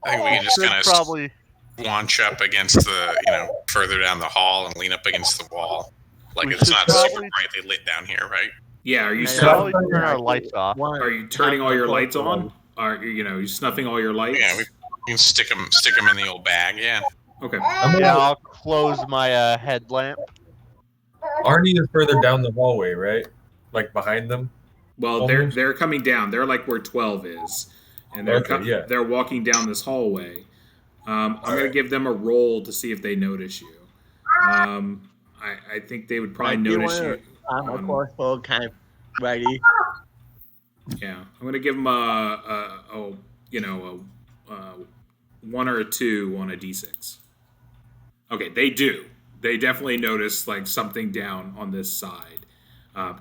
I think we can just kind of probably launch up against the, further down the hall and lean up against the wall. Like We it's should not super probably- brightly lit down here, right? Yeah. Are you Probably turn our lights off. Are you turning all your lights on? Are you snuffing all your lights? Yeah, we can stick them in the old bag. Yeah. Okay. Yeah, I'll close my headlamp. Arnie is further down the hallway, right? Like behind them. Well, Almost. they're coming down. They're like where 12 is, and they're walking down this hallway. I'm going to give them a roll to see if they notice you. I think they would probably notice you. I'm a crossbow kind of ready. Yeah, I'm going to give them a 1 or a 2 on a d6. Okay, they do. They definitely notice like something down on this side,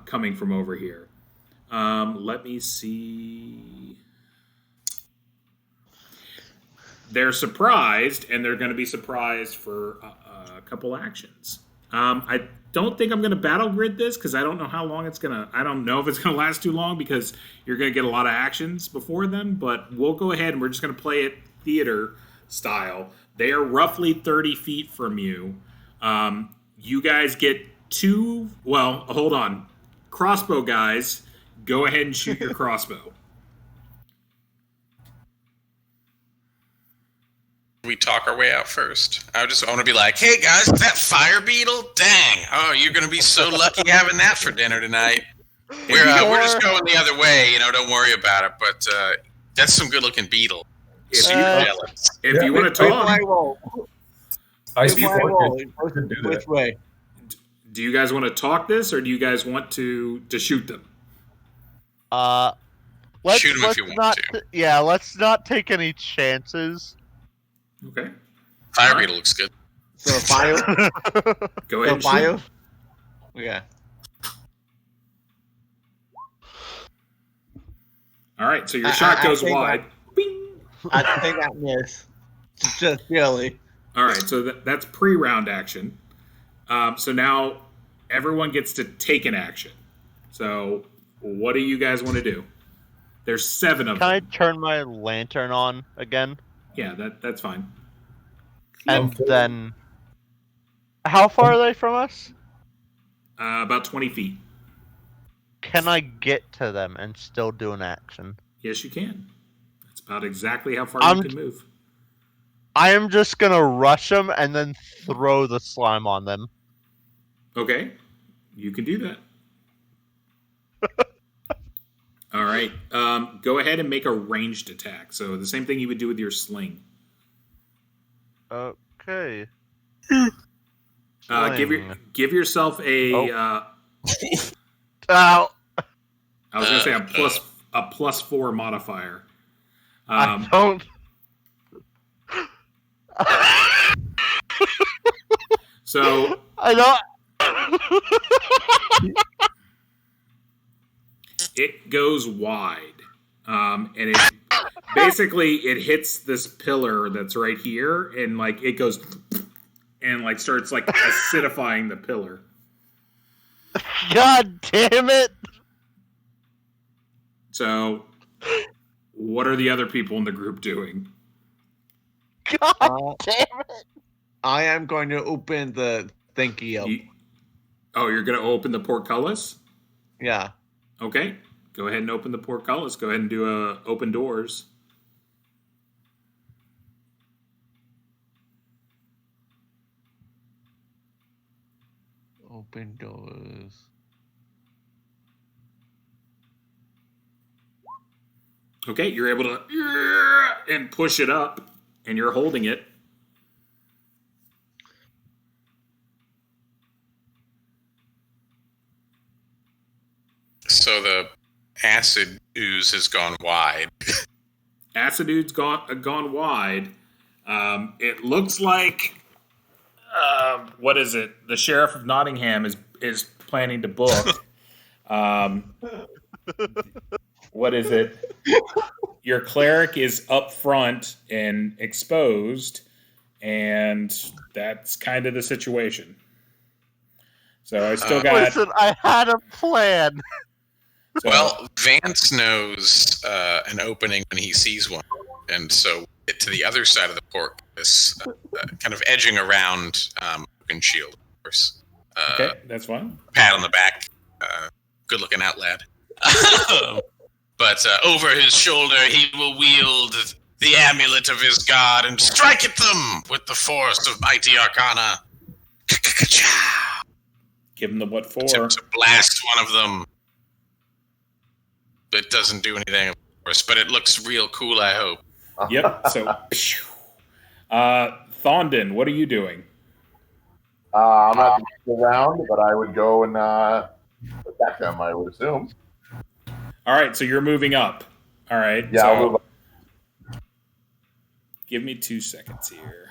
coming from over here. Let me see. They're surprised, and they're going to be surprised for a couple actions. I don't think I'm going to battle grid this because I don't know how long it's going to. I don't know if it's going to last too long because you're going to get a lot of actions before then. But we'll go ahead and we're just going to play it theater style. They are roughly 30 feet from you. You guys get 2. Well, hold on. Crossbow guys, go ahead and shoot your crossbow. We talk our way out first. I want to be like, hey guys, that fire beetle? Dang. Oh, you're going to be so lucky having that for dinner tonight. We're just going the other way, don't worry about it. But that's some good looking beetle. If Yeah, you want to talk, I see Which way? do you guys want to talk this, or do you guys want to shoot them? Let's, Shoot 'em if let's you want not, to. Yeah, let's not take any chances. Okay. Fire beetle looks good. So fire. Go ahead. So And shoot. fire. Yeah. All right. So your shot goes wide. Bing. I think I missed. Just barely. All right. So that's pre-round action. So now everyone gets to take an action. So what do you guys want to do? There's 7 of Can I them. turn my lantern on again? Yeah, that's fine. And then, how far are they from us? About 20 feet. Can I get to them and still do an action? Yes, you can. That's about exactly how far you can move. I am just gonna rush them and then throw the slime on them. Okay, you can do that. All right. Go ahead and make a ranged attack. So the same thing you would do with your sling. Okay. Give yourself a. Ow. I was gonna say a plus 4 modifier. I don't. So I don't. it goes wide, and it basically it hits this pillar that's right here, and like it goes and like starts like acidifying the pillar. God damn it! So, what are the other people in the group doing? God damn it! I am going to open the thingy up. You're going to open the portcullis? Yeah. Okay. Go ahead and open the portcullis. Go ahead and do open doors. Open doors. Okay, you're able to and push it up, and you're holding it. So the acid ooze has gone wide. Acid ooze gone wide. It looks like what is it? The sheriff of Nottingham is planning to book. What is it? Your cleric is up front and exposed, and that's kind of the situation. So I still got. Listen, I had a plan. So, well, Vance knows an opening when he sees one, and so get to the other side of the port, this kind of edging around open shield, of course. Okay, that's fine. Pat on the back. Good looking out, lad. But over his shoulder, he will wield the amulet of his god and strike at them with the force of mighty arcana. Give him the what for? To blast one of them. It doesn't do anything, of course, but it looks real cool, I hope. Yep, so... Thondon, what are you doing? I'm not around, but I would go and attack them, I would assume. All right, so you're moving up. All right. Yeah, so I'll move up. Give me 2 seconds here.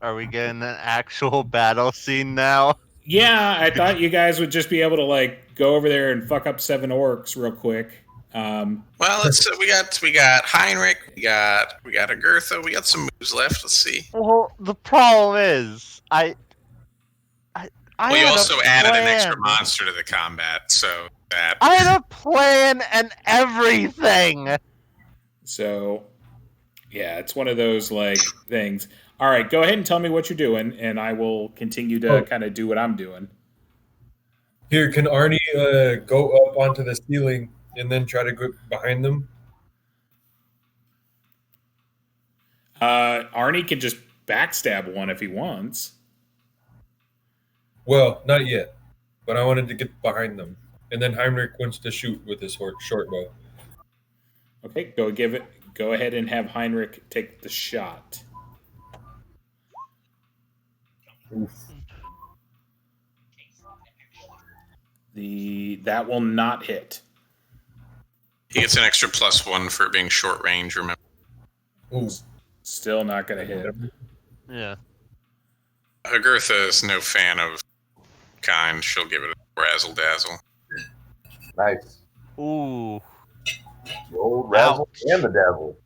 Are we getting an actual battle scene now? Yeah, I thought you guys would just be able to like go over there and fuck up 7 orcs real quick. Well, let's we got Heinrich, we got Agertha, we got some moves left. Let's see. Well, the problem is, I you also added an extra plan. monster to the combat, so that I had a plan and everything. So, yeah, it's one of those like things. All right, go ahead and tell me what you're doing, and I will continue to kind of do what I'm doing. Here, can Arnie go up onto the ceiling and then try to go behind them? Arnie can just backstab one if he wants. Well, not yet, but I wanted to get behind them. And then Heinrich wants to shoot with his short bow. Okay, go ahead and have Heinrich take the shot. Oof. That will not hit. he gets an extra +1 for being short range. Remember, Ooh. Still not going to hit. Yeah. Agertha is no fan of kind. She'll give it a razzle dazzle. Nice. Ooh. The old razzle and the devil.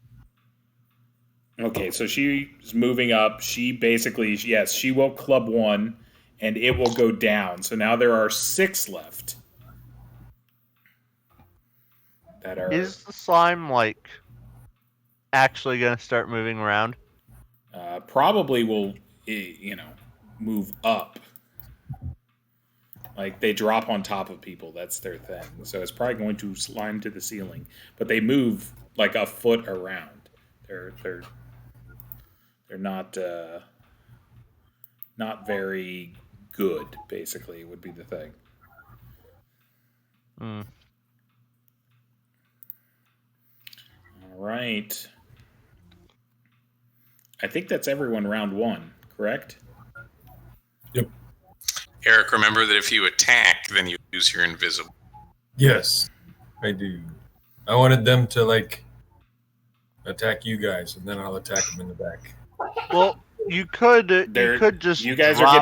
Okay, so she's moving up. She basically, yes, she will club one, and it will go down. So now there are 6 left. Is the slime, like, actually going to start moving around? probably will, move up. Like they drop on top of people. That's their thing. So it's probably going to slime to the ceiling. But they move like a foot around. They're not very good. Basically, would be the thing. Mm. All right. I think that's everyone round 1, correct? Yep. Eric, remember that if you attack, then you lose your invisible. Yes, I do. I wanted them to attack you guys, and then I'll attack them in the back. Well, you could just. You guys are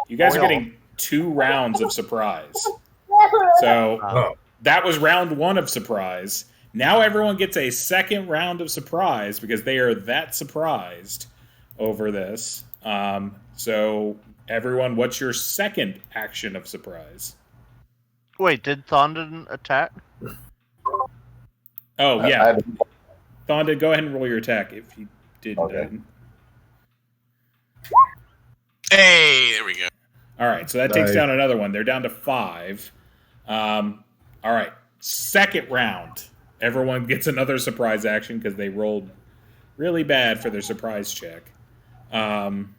getting 2 rounds of surprise. So that was round 1 of surprise. Now everyone gets a second round of surprise because they are that surprised over this. So everyone, what's your second action of surprise? Wait, did Thondon attack? Oh, yeah. Thondon, go ahead and roll your attack if you didn't. Okay. Hey, there we go. All right, so that takes down another one. They're down to 5. All right, second round. Everyone gets another surprise action because they rolled really bad for their surprise check. 13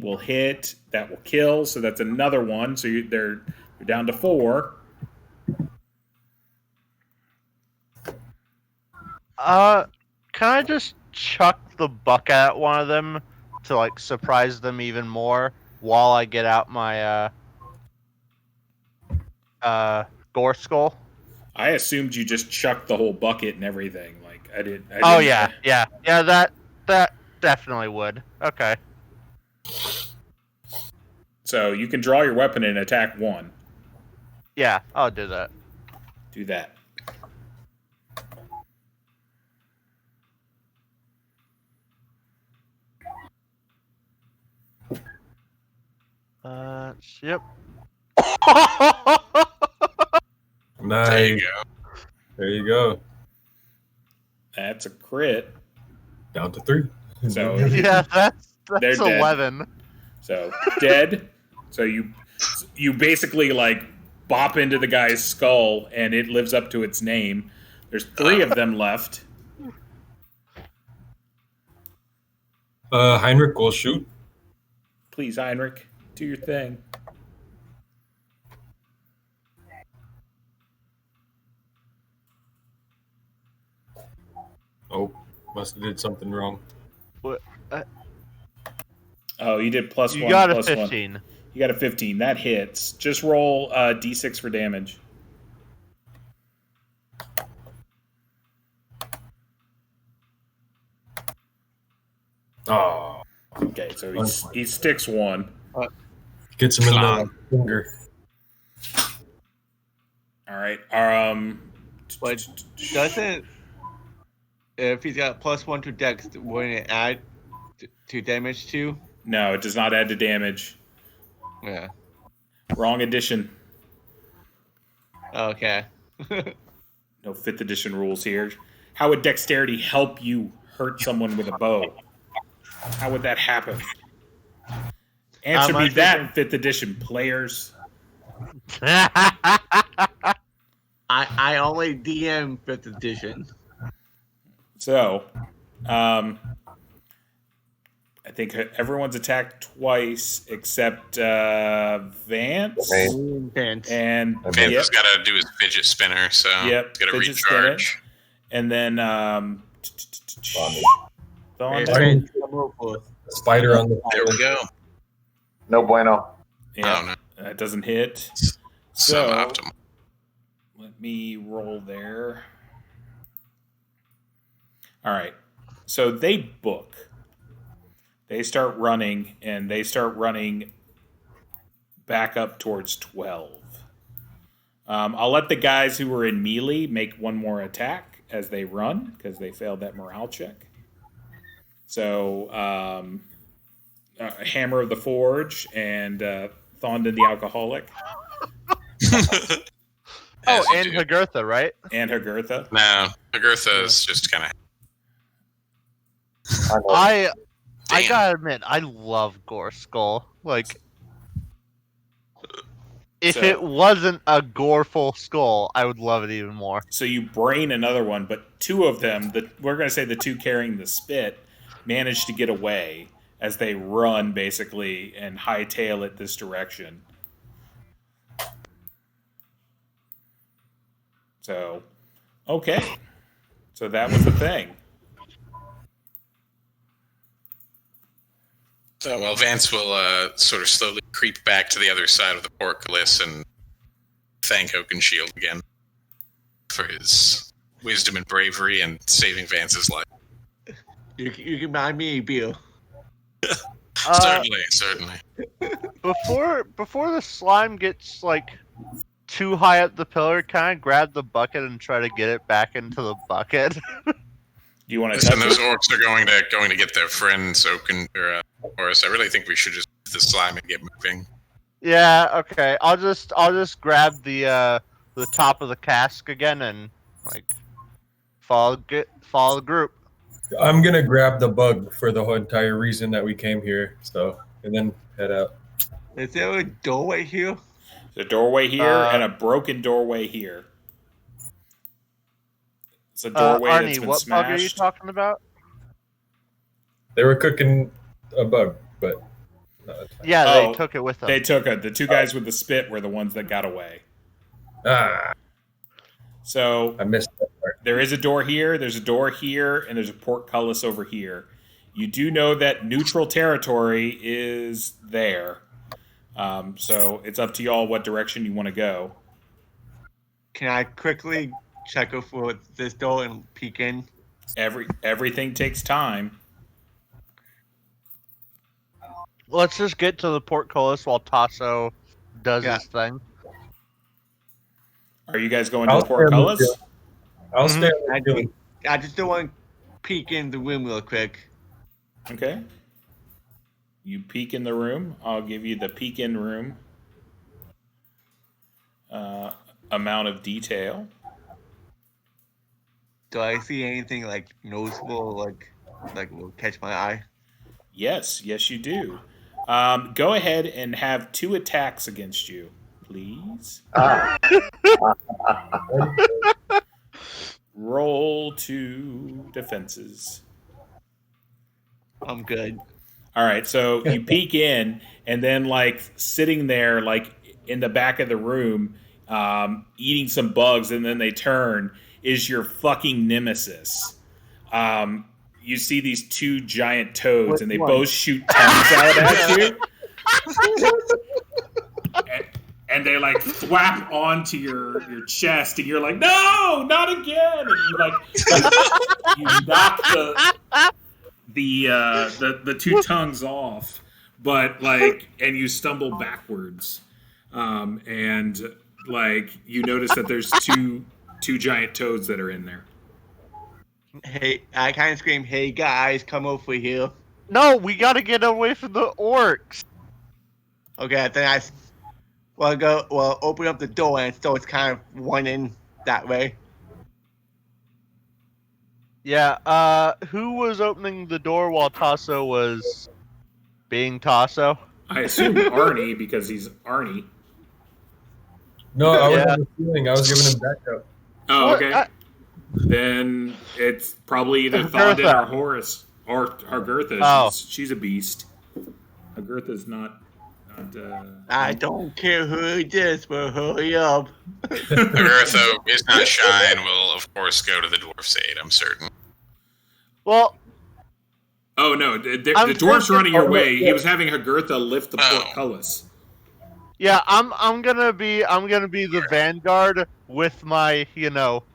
will hit. That will kill. So that's another one. So they're down to 4. Can I just chuck the bucket at one of them to surprise them even more while I get out my gore skull? I assumed you just chucked the whole bucket and everything. I didn't. Oh yeah. That definitely would. Okay. So you can draw your weapon and attack 1. Yeah, I'll do that. Do that. Yep. Nice. There you go. There you go. That's a crit. Down to 3. So Yeah, that's They're dead. 11. So dead. So you basically bop into the guy's skull and it lives up to its name. There's 3 of them left. Heinrich will shoot. Please, Heinrich, do your thing. Oh, must have did something wrong. What? Oh, you did +1. You got a +1. 15. You got a 15. That hits. Just roll d6 for damage. Oh. Okay, so he sticks 1. Gets him in the finger. All right. But doesn't, if he's got +1 to Dex, wouldn't it add to damage too? No, it does not add to damage. Yeah. Wrong edition. Okay. No 5th edition rules here. How would dexterity help you hurt someone with a bow? How would that happen? Answer me that in 5th edition, players. I only DM 5th edition. So, I think everyone's attacked twice except Vance. Vance. And Vance has got to do his fidget spinner, so yep, got to fidget recharge. And then Spider on the There we go. No bueno. Yeah, Oh, no. that doesn't hit. So, Suboptimal. let me roll there. All right. So they book. They start running, and they start running back up towards 12. I'll let the guys who were in melee make one more attack as they run, because they failed that morale check. So, Hammer of the Forge and Thondon the Alcoholic. Oh, and Hagurtha, right? And Hagurtha. No, Agartha's just kind of. I gotta admit, I love Gore Skull. Like, if it wasn't a goreful skull, I would love it even more. So you brain another one, but two of them, we're going to say the two carrying the spit, manage to get away as they run, basically, and hightail it this direction. So, okay. So that was the thing. So, well, Vance will sort of slowly creep back to the other side of the portcullis and thank Oakenshield again for his wisdom and bravery and saving Vance's life. You can buy me a beer. Certainly. Before the slime gets like too high up the pillar, kind of grab the bucket and try to get it back into the bucket. Do you want to? Listen, those orcs are going to get their friends Horace. I really think we should just the slime and get moving. Yeah. Okay. I'll just grab the top of the cask again and like follow the group. I'm gonna grab the bug for the whole entire reason that we came here. So, and then head out. Is there a doorway here? There's a doorway here and a broken doorway here. It's a doorway Arnie, that's been what smashed. bug are you talking about? They were cooking a bug, but Yeah, they took it with them. They took it. The two guys with the spit were the ones that got away. So I missed that part. There is a door here, there's a door here, and there's a portcullis over here. You do know that neutral territory is there. So it's up to y'all what direction you want to go. Can I quickly check for this door and peek in? Everything takes time. Let's just get to the portcullis while Tasso does his thing. Are you guys going to the portcullis? I'll stay. I just don't want to peek in the room real quick. Okay. You peek in the room. I'll give you the peek in room amount of detail. Do I see anything like noticeable, like will catch my eye? Yes, you do. Go ahead and have 2 attacks against you, please. Roll 2 defenses. I'm good. All right, so you peek in, and then like sitting there, like in the back of the room, eating some bugs, and then they turn, is your fucking nemesis. You see these 2 giant toads, and they both shoot tongues out at you. And they like thwap onto your chest, and you're like, no, not again. And you like you knock the 2 tongues off, but like, and you stumble backwards, and like you notice that there's two giant toads that are in there. Hey, I kind of scream, "Hey guys, come over here!" No, we gotta get away from the orcs. Okay, then open up the door, and so it's kind of one in that way. Yeah, who was opening the door while Tasso was being Tasso? I assume Arnie, because he's Arnie. No, I was on the ceiling. I was giving him backup. Oh, okay. Then it's probably either Thondon or Horace or Hargurtha. Oh. She's a beast. Hargurtha's not. I don't care who it is, but hurry up. Agartha is not shy and will, of course, go to the dwarf's aid, I'm certain. Well, oh no, the dwarf's running your way. He was having Hargurtha lift the portcullis. Yeah, I'm gonna be the vanguard with my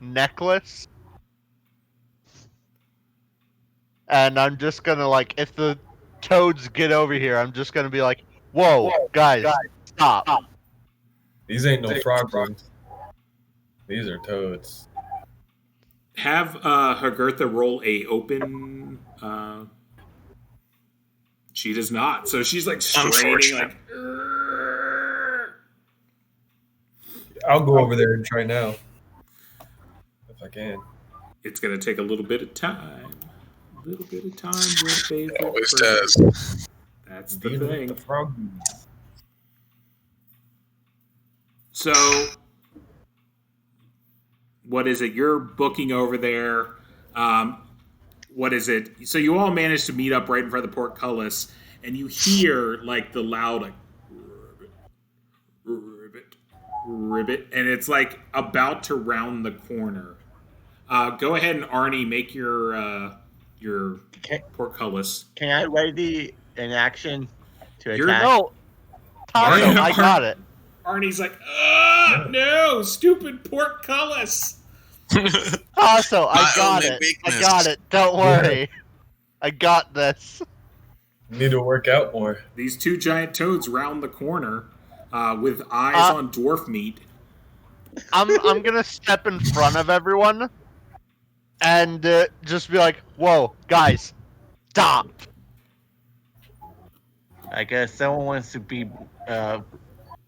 necklace, and I'm just gonna like, if the toads get over here, I'm just gonna be like, whoa, guys, stop. These ain't no frog bugs. These are toads. Have Hargurtha roll a open. She does not, so she's like straining, like. I'll go over there and try now, if I can. It's going to take a little bit of time. A little bit of time. It always does. That's the Dealing with thing. the froggies. So, what is it? You're booking over there. What is it? So you all managed to meet up right in front of the portcullis, and you hear like the loud like ribbit, ribbit, and it's like about to round the corner. Go ahead and Arnie, make your portcullis. Can I ready an action to You're- attack? No, Tasso, I got it. Arnie's like, no, stupid portcullis. Tasso, I My got only it. weakness. I got it. Don't worry. I got this. Need to work out more. These two giant toads round the corner with eyes on dwarf meat. I'm gonna step in front of everyone and just be like, "Whoa, guys, stop!" I guess someone wants to be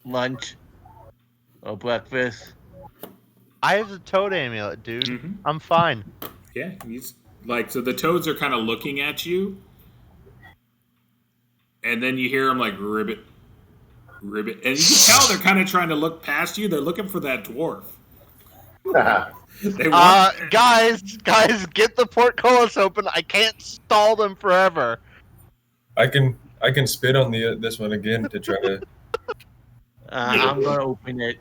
lunch or breakfast. I have the toad amulet, dude. Mhm. I'm fine. Yeah, he's like, so the toads are kind of looking at you, and then you hear them like ribbit, ribbit, and you can tell they're kind of trying to look past you. They're looking for that dwarf. They want, Guys, get the portcullis open. I can't stall them forever. I can spit on this one again to try to. I'm gonna open it.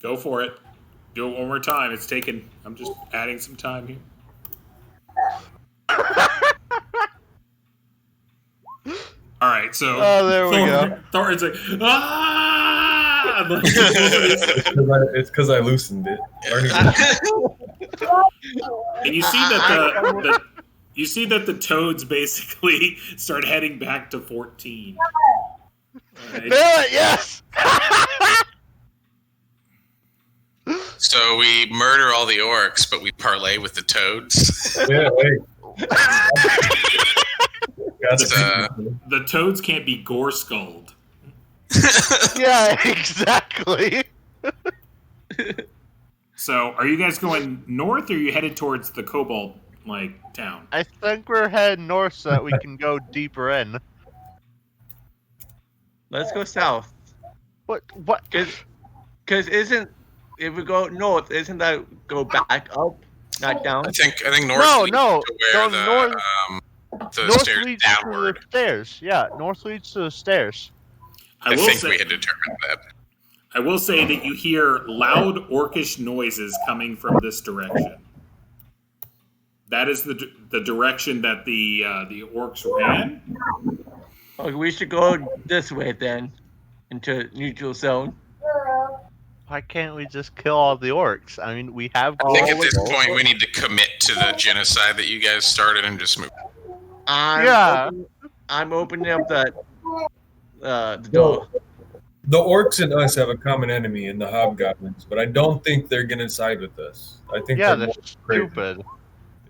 go for it. Do it one more time. It's taking. I'm just adding some time here. All right, so There we go. Thorin's like, ah! It's because I loosened it. And you see that the toads basically start heading back to 14. Right? Do it, yes. So we murder all the orcs, but we parlay with the toads. Yeah, hey. The toads can't be gore skulled. Yeah, exactly. So, are you guys going north, or are you headed towards the Cobalt town? I think we're heading north so that we can go deeper in. Let's go south. What? Cause if we go north, isn't that go back up, not down? I think north No, leads no. to where No, the North stairs leads downward. to the stairs. Yeah, north leads to the stairs. I think we had determined that. I will say that you hear loud orcish noises coming from this direction. That is the direction that the orcs ran. Oh, we should go this way then, into neutral zone. Why can't we just kill all the orcs? I mean, we have. I think at this gold. point we need to commit to the genocide that you guys started and just move. I'm opening up the door. The orcs and us have a common enemy in the hobgoblins, but I don't think they're gonna side with us. I think Yeah, they're they're crazy. stupid.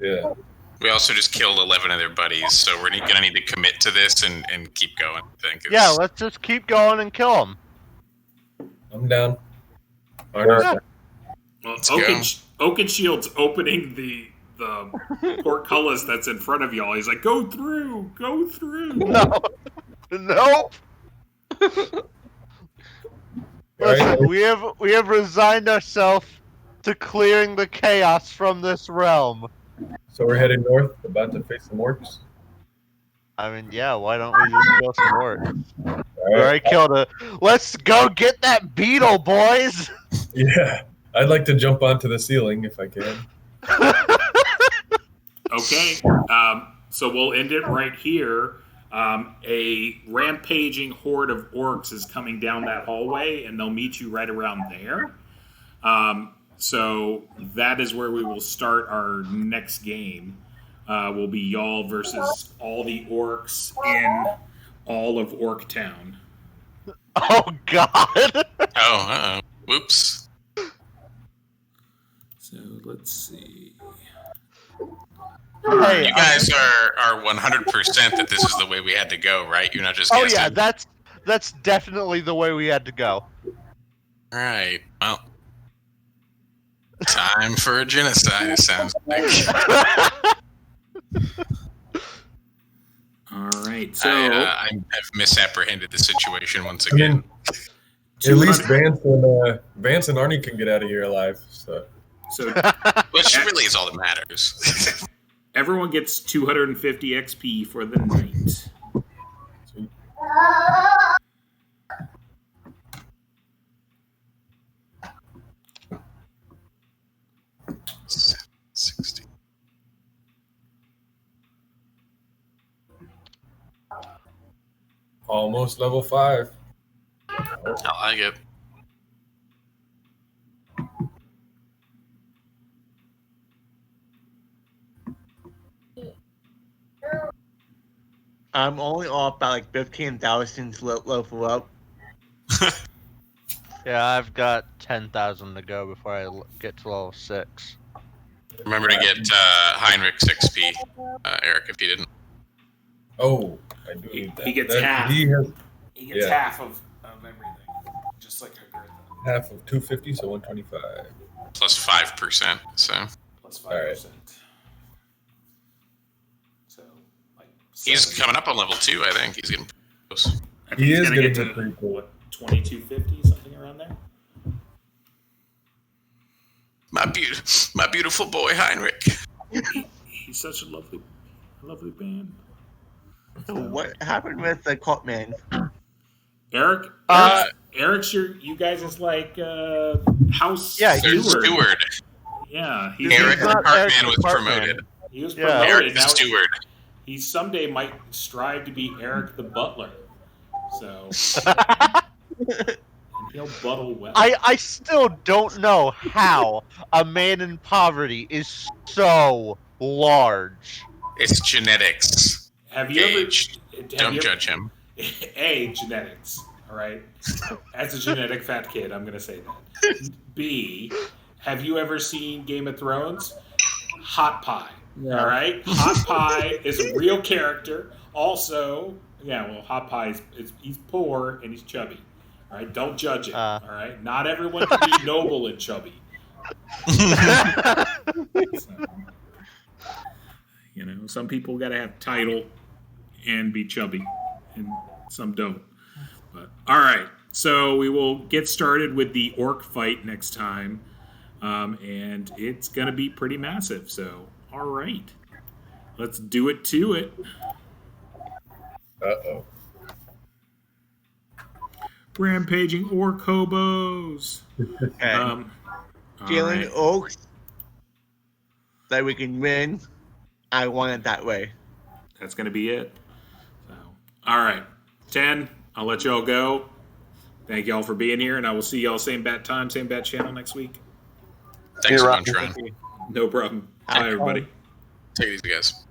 Yeah. We also just killed 11 of their buddies, so we're gonna need to commit to this and keep going. I think. Yeah, let's just keep going and kill them. I'm down. Well, Let's Oakenshield's opening the portcullis that's in front of y'all. He's like, go through. No, nope. Listen, we have resigned ourselves to clearing the chaos from this realm. So we're headed north, about to face the orcs. I mean, yeah, why don't we just kill some orcs? All We already right. killed a. Let's go get that beetle, boys! Yeah. I'd like to jump onto the ceiling if I can. Okay, so we'll end it right here. A rampaging horde of orcs is coming down that hallway, and they'll meet you right around there. So that is where we will start our next game. Will be y'all versus all the orcs in all of Orc Town. Oh, God! Oh, whoops. So let's see. Hey, You guys are 100% that this is the way we had to go, right? You're not just Oh guessing. yeah, that's definitely the way we had to go. All right. Well, Time for a genocide, it sounds like. All right, so I have misapprehended the situation once again. At least Vance and Arnie can get out of here alive. So Which really is all that matters. everyone gets 250 XP for the night. $760. almost level 5. I like it. I'm only off by like 15,000 to level up. Yeah, I've got 10,000 to go before I get to level 6. Remember to get Heinrich's XP, Eric, if you didn't. Oh, I do need that. He gets half. He has He gets half of everything, just like Hagrid. half of 250, so 125. Plus 5%, so. Plus 5%. All right. So, like, He's coming up on level 2, I think. He's getting close. I think He he's is gonna getting get to pretty cool. what, 2250, something around there. My beautiful boy Heinrich. He's such a lovely man. So what happened with the cult man? Eric's you guys is like house Yeah, Steward. Yeah, Eric the not Cartman Eric was the Cartman. promoted. He was Yeah. promoted. Eric the Now Steward. he someday might strive to be Eric the Butler. So he'll buttle well. I still don't know how a man in poverty is so large. It's genetics. Have you Age. ever? Don't judge him. A, genetics. All right. As a genetic fat kid, I'm gonna say that. B, have you ever seen Game of Thrones? Hot Pie. Yeah. All right. Hot Pie is a real character. Also, yeah. Well, Hot Pie he's poor and he's chubby. All right. Don't judge it. All right. Not everyone can be noble and chubby. So, some people got to have title and be chubby, and some don't. But all right, so we will get started with the orc fight next time, and it's gonna be pretty massive. So, all right, let's do it to it. Uh-oh. Rampaging orc hobos. All Feeling right. oaks that we can win. I want it that way. That's gonna be it. So, all right, 10. I'll let y'all go. Thank y'all for being here, and I will see y'all same bat time, same bat channel next week. Thanks a bunch, Ron. No problem. Bye, everybody. Take it easy, guys.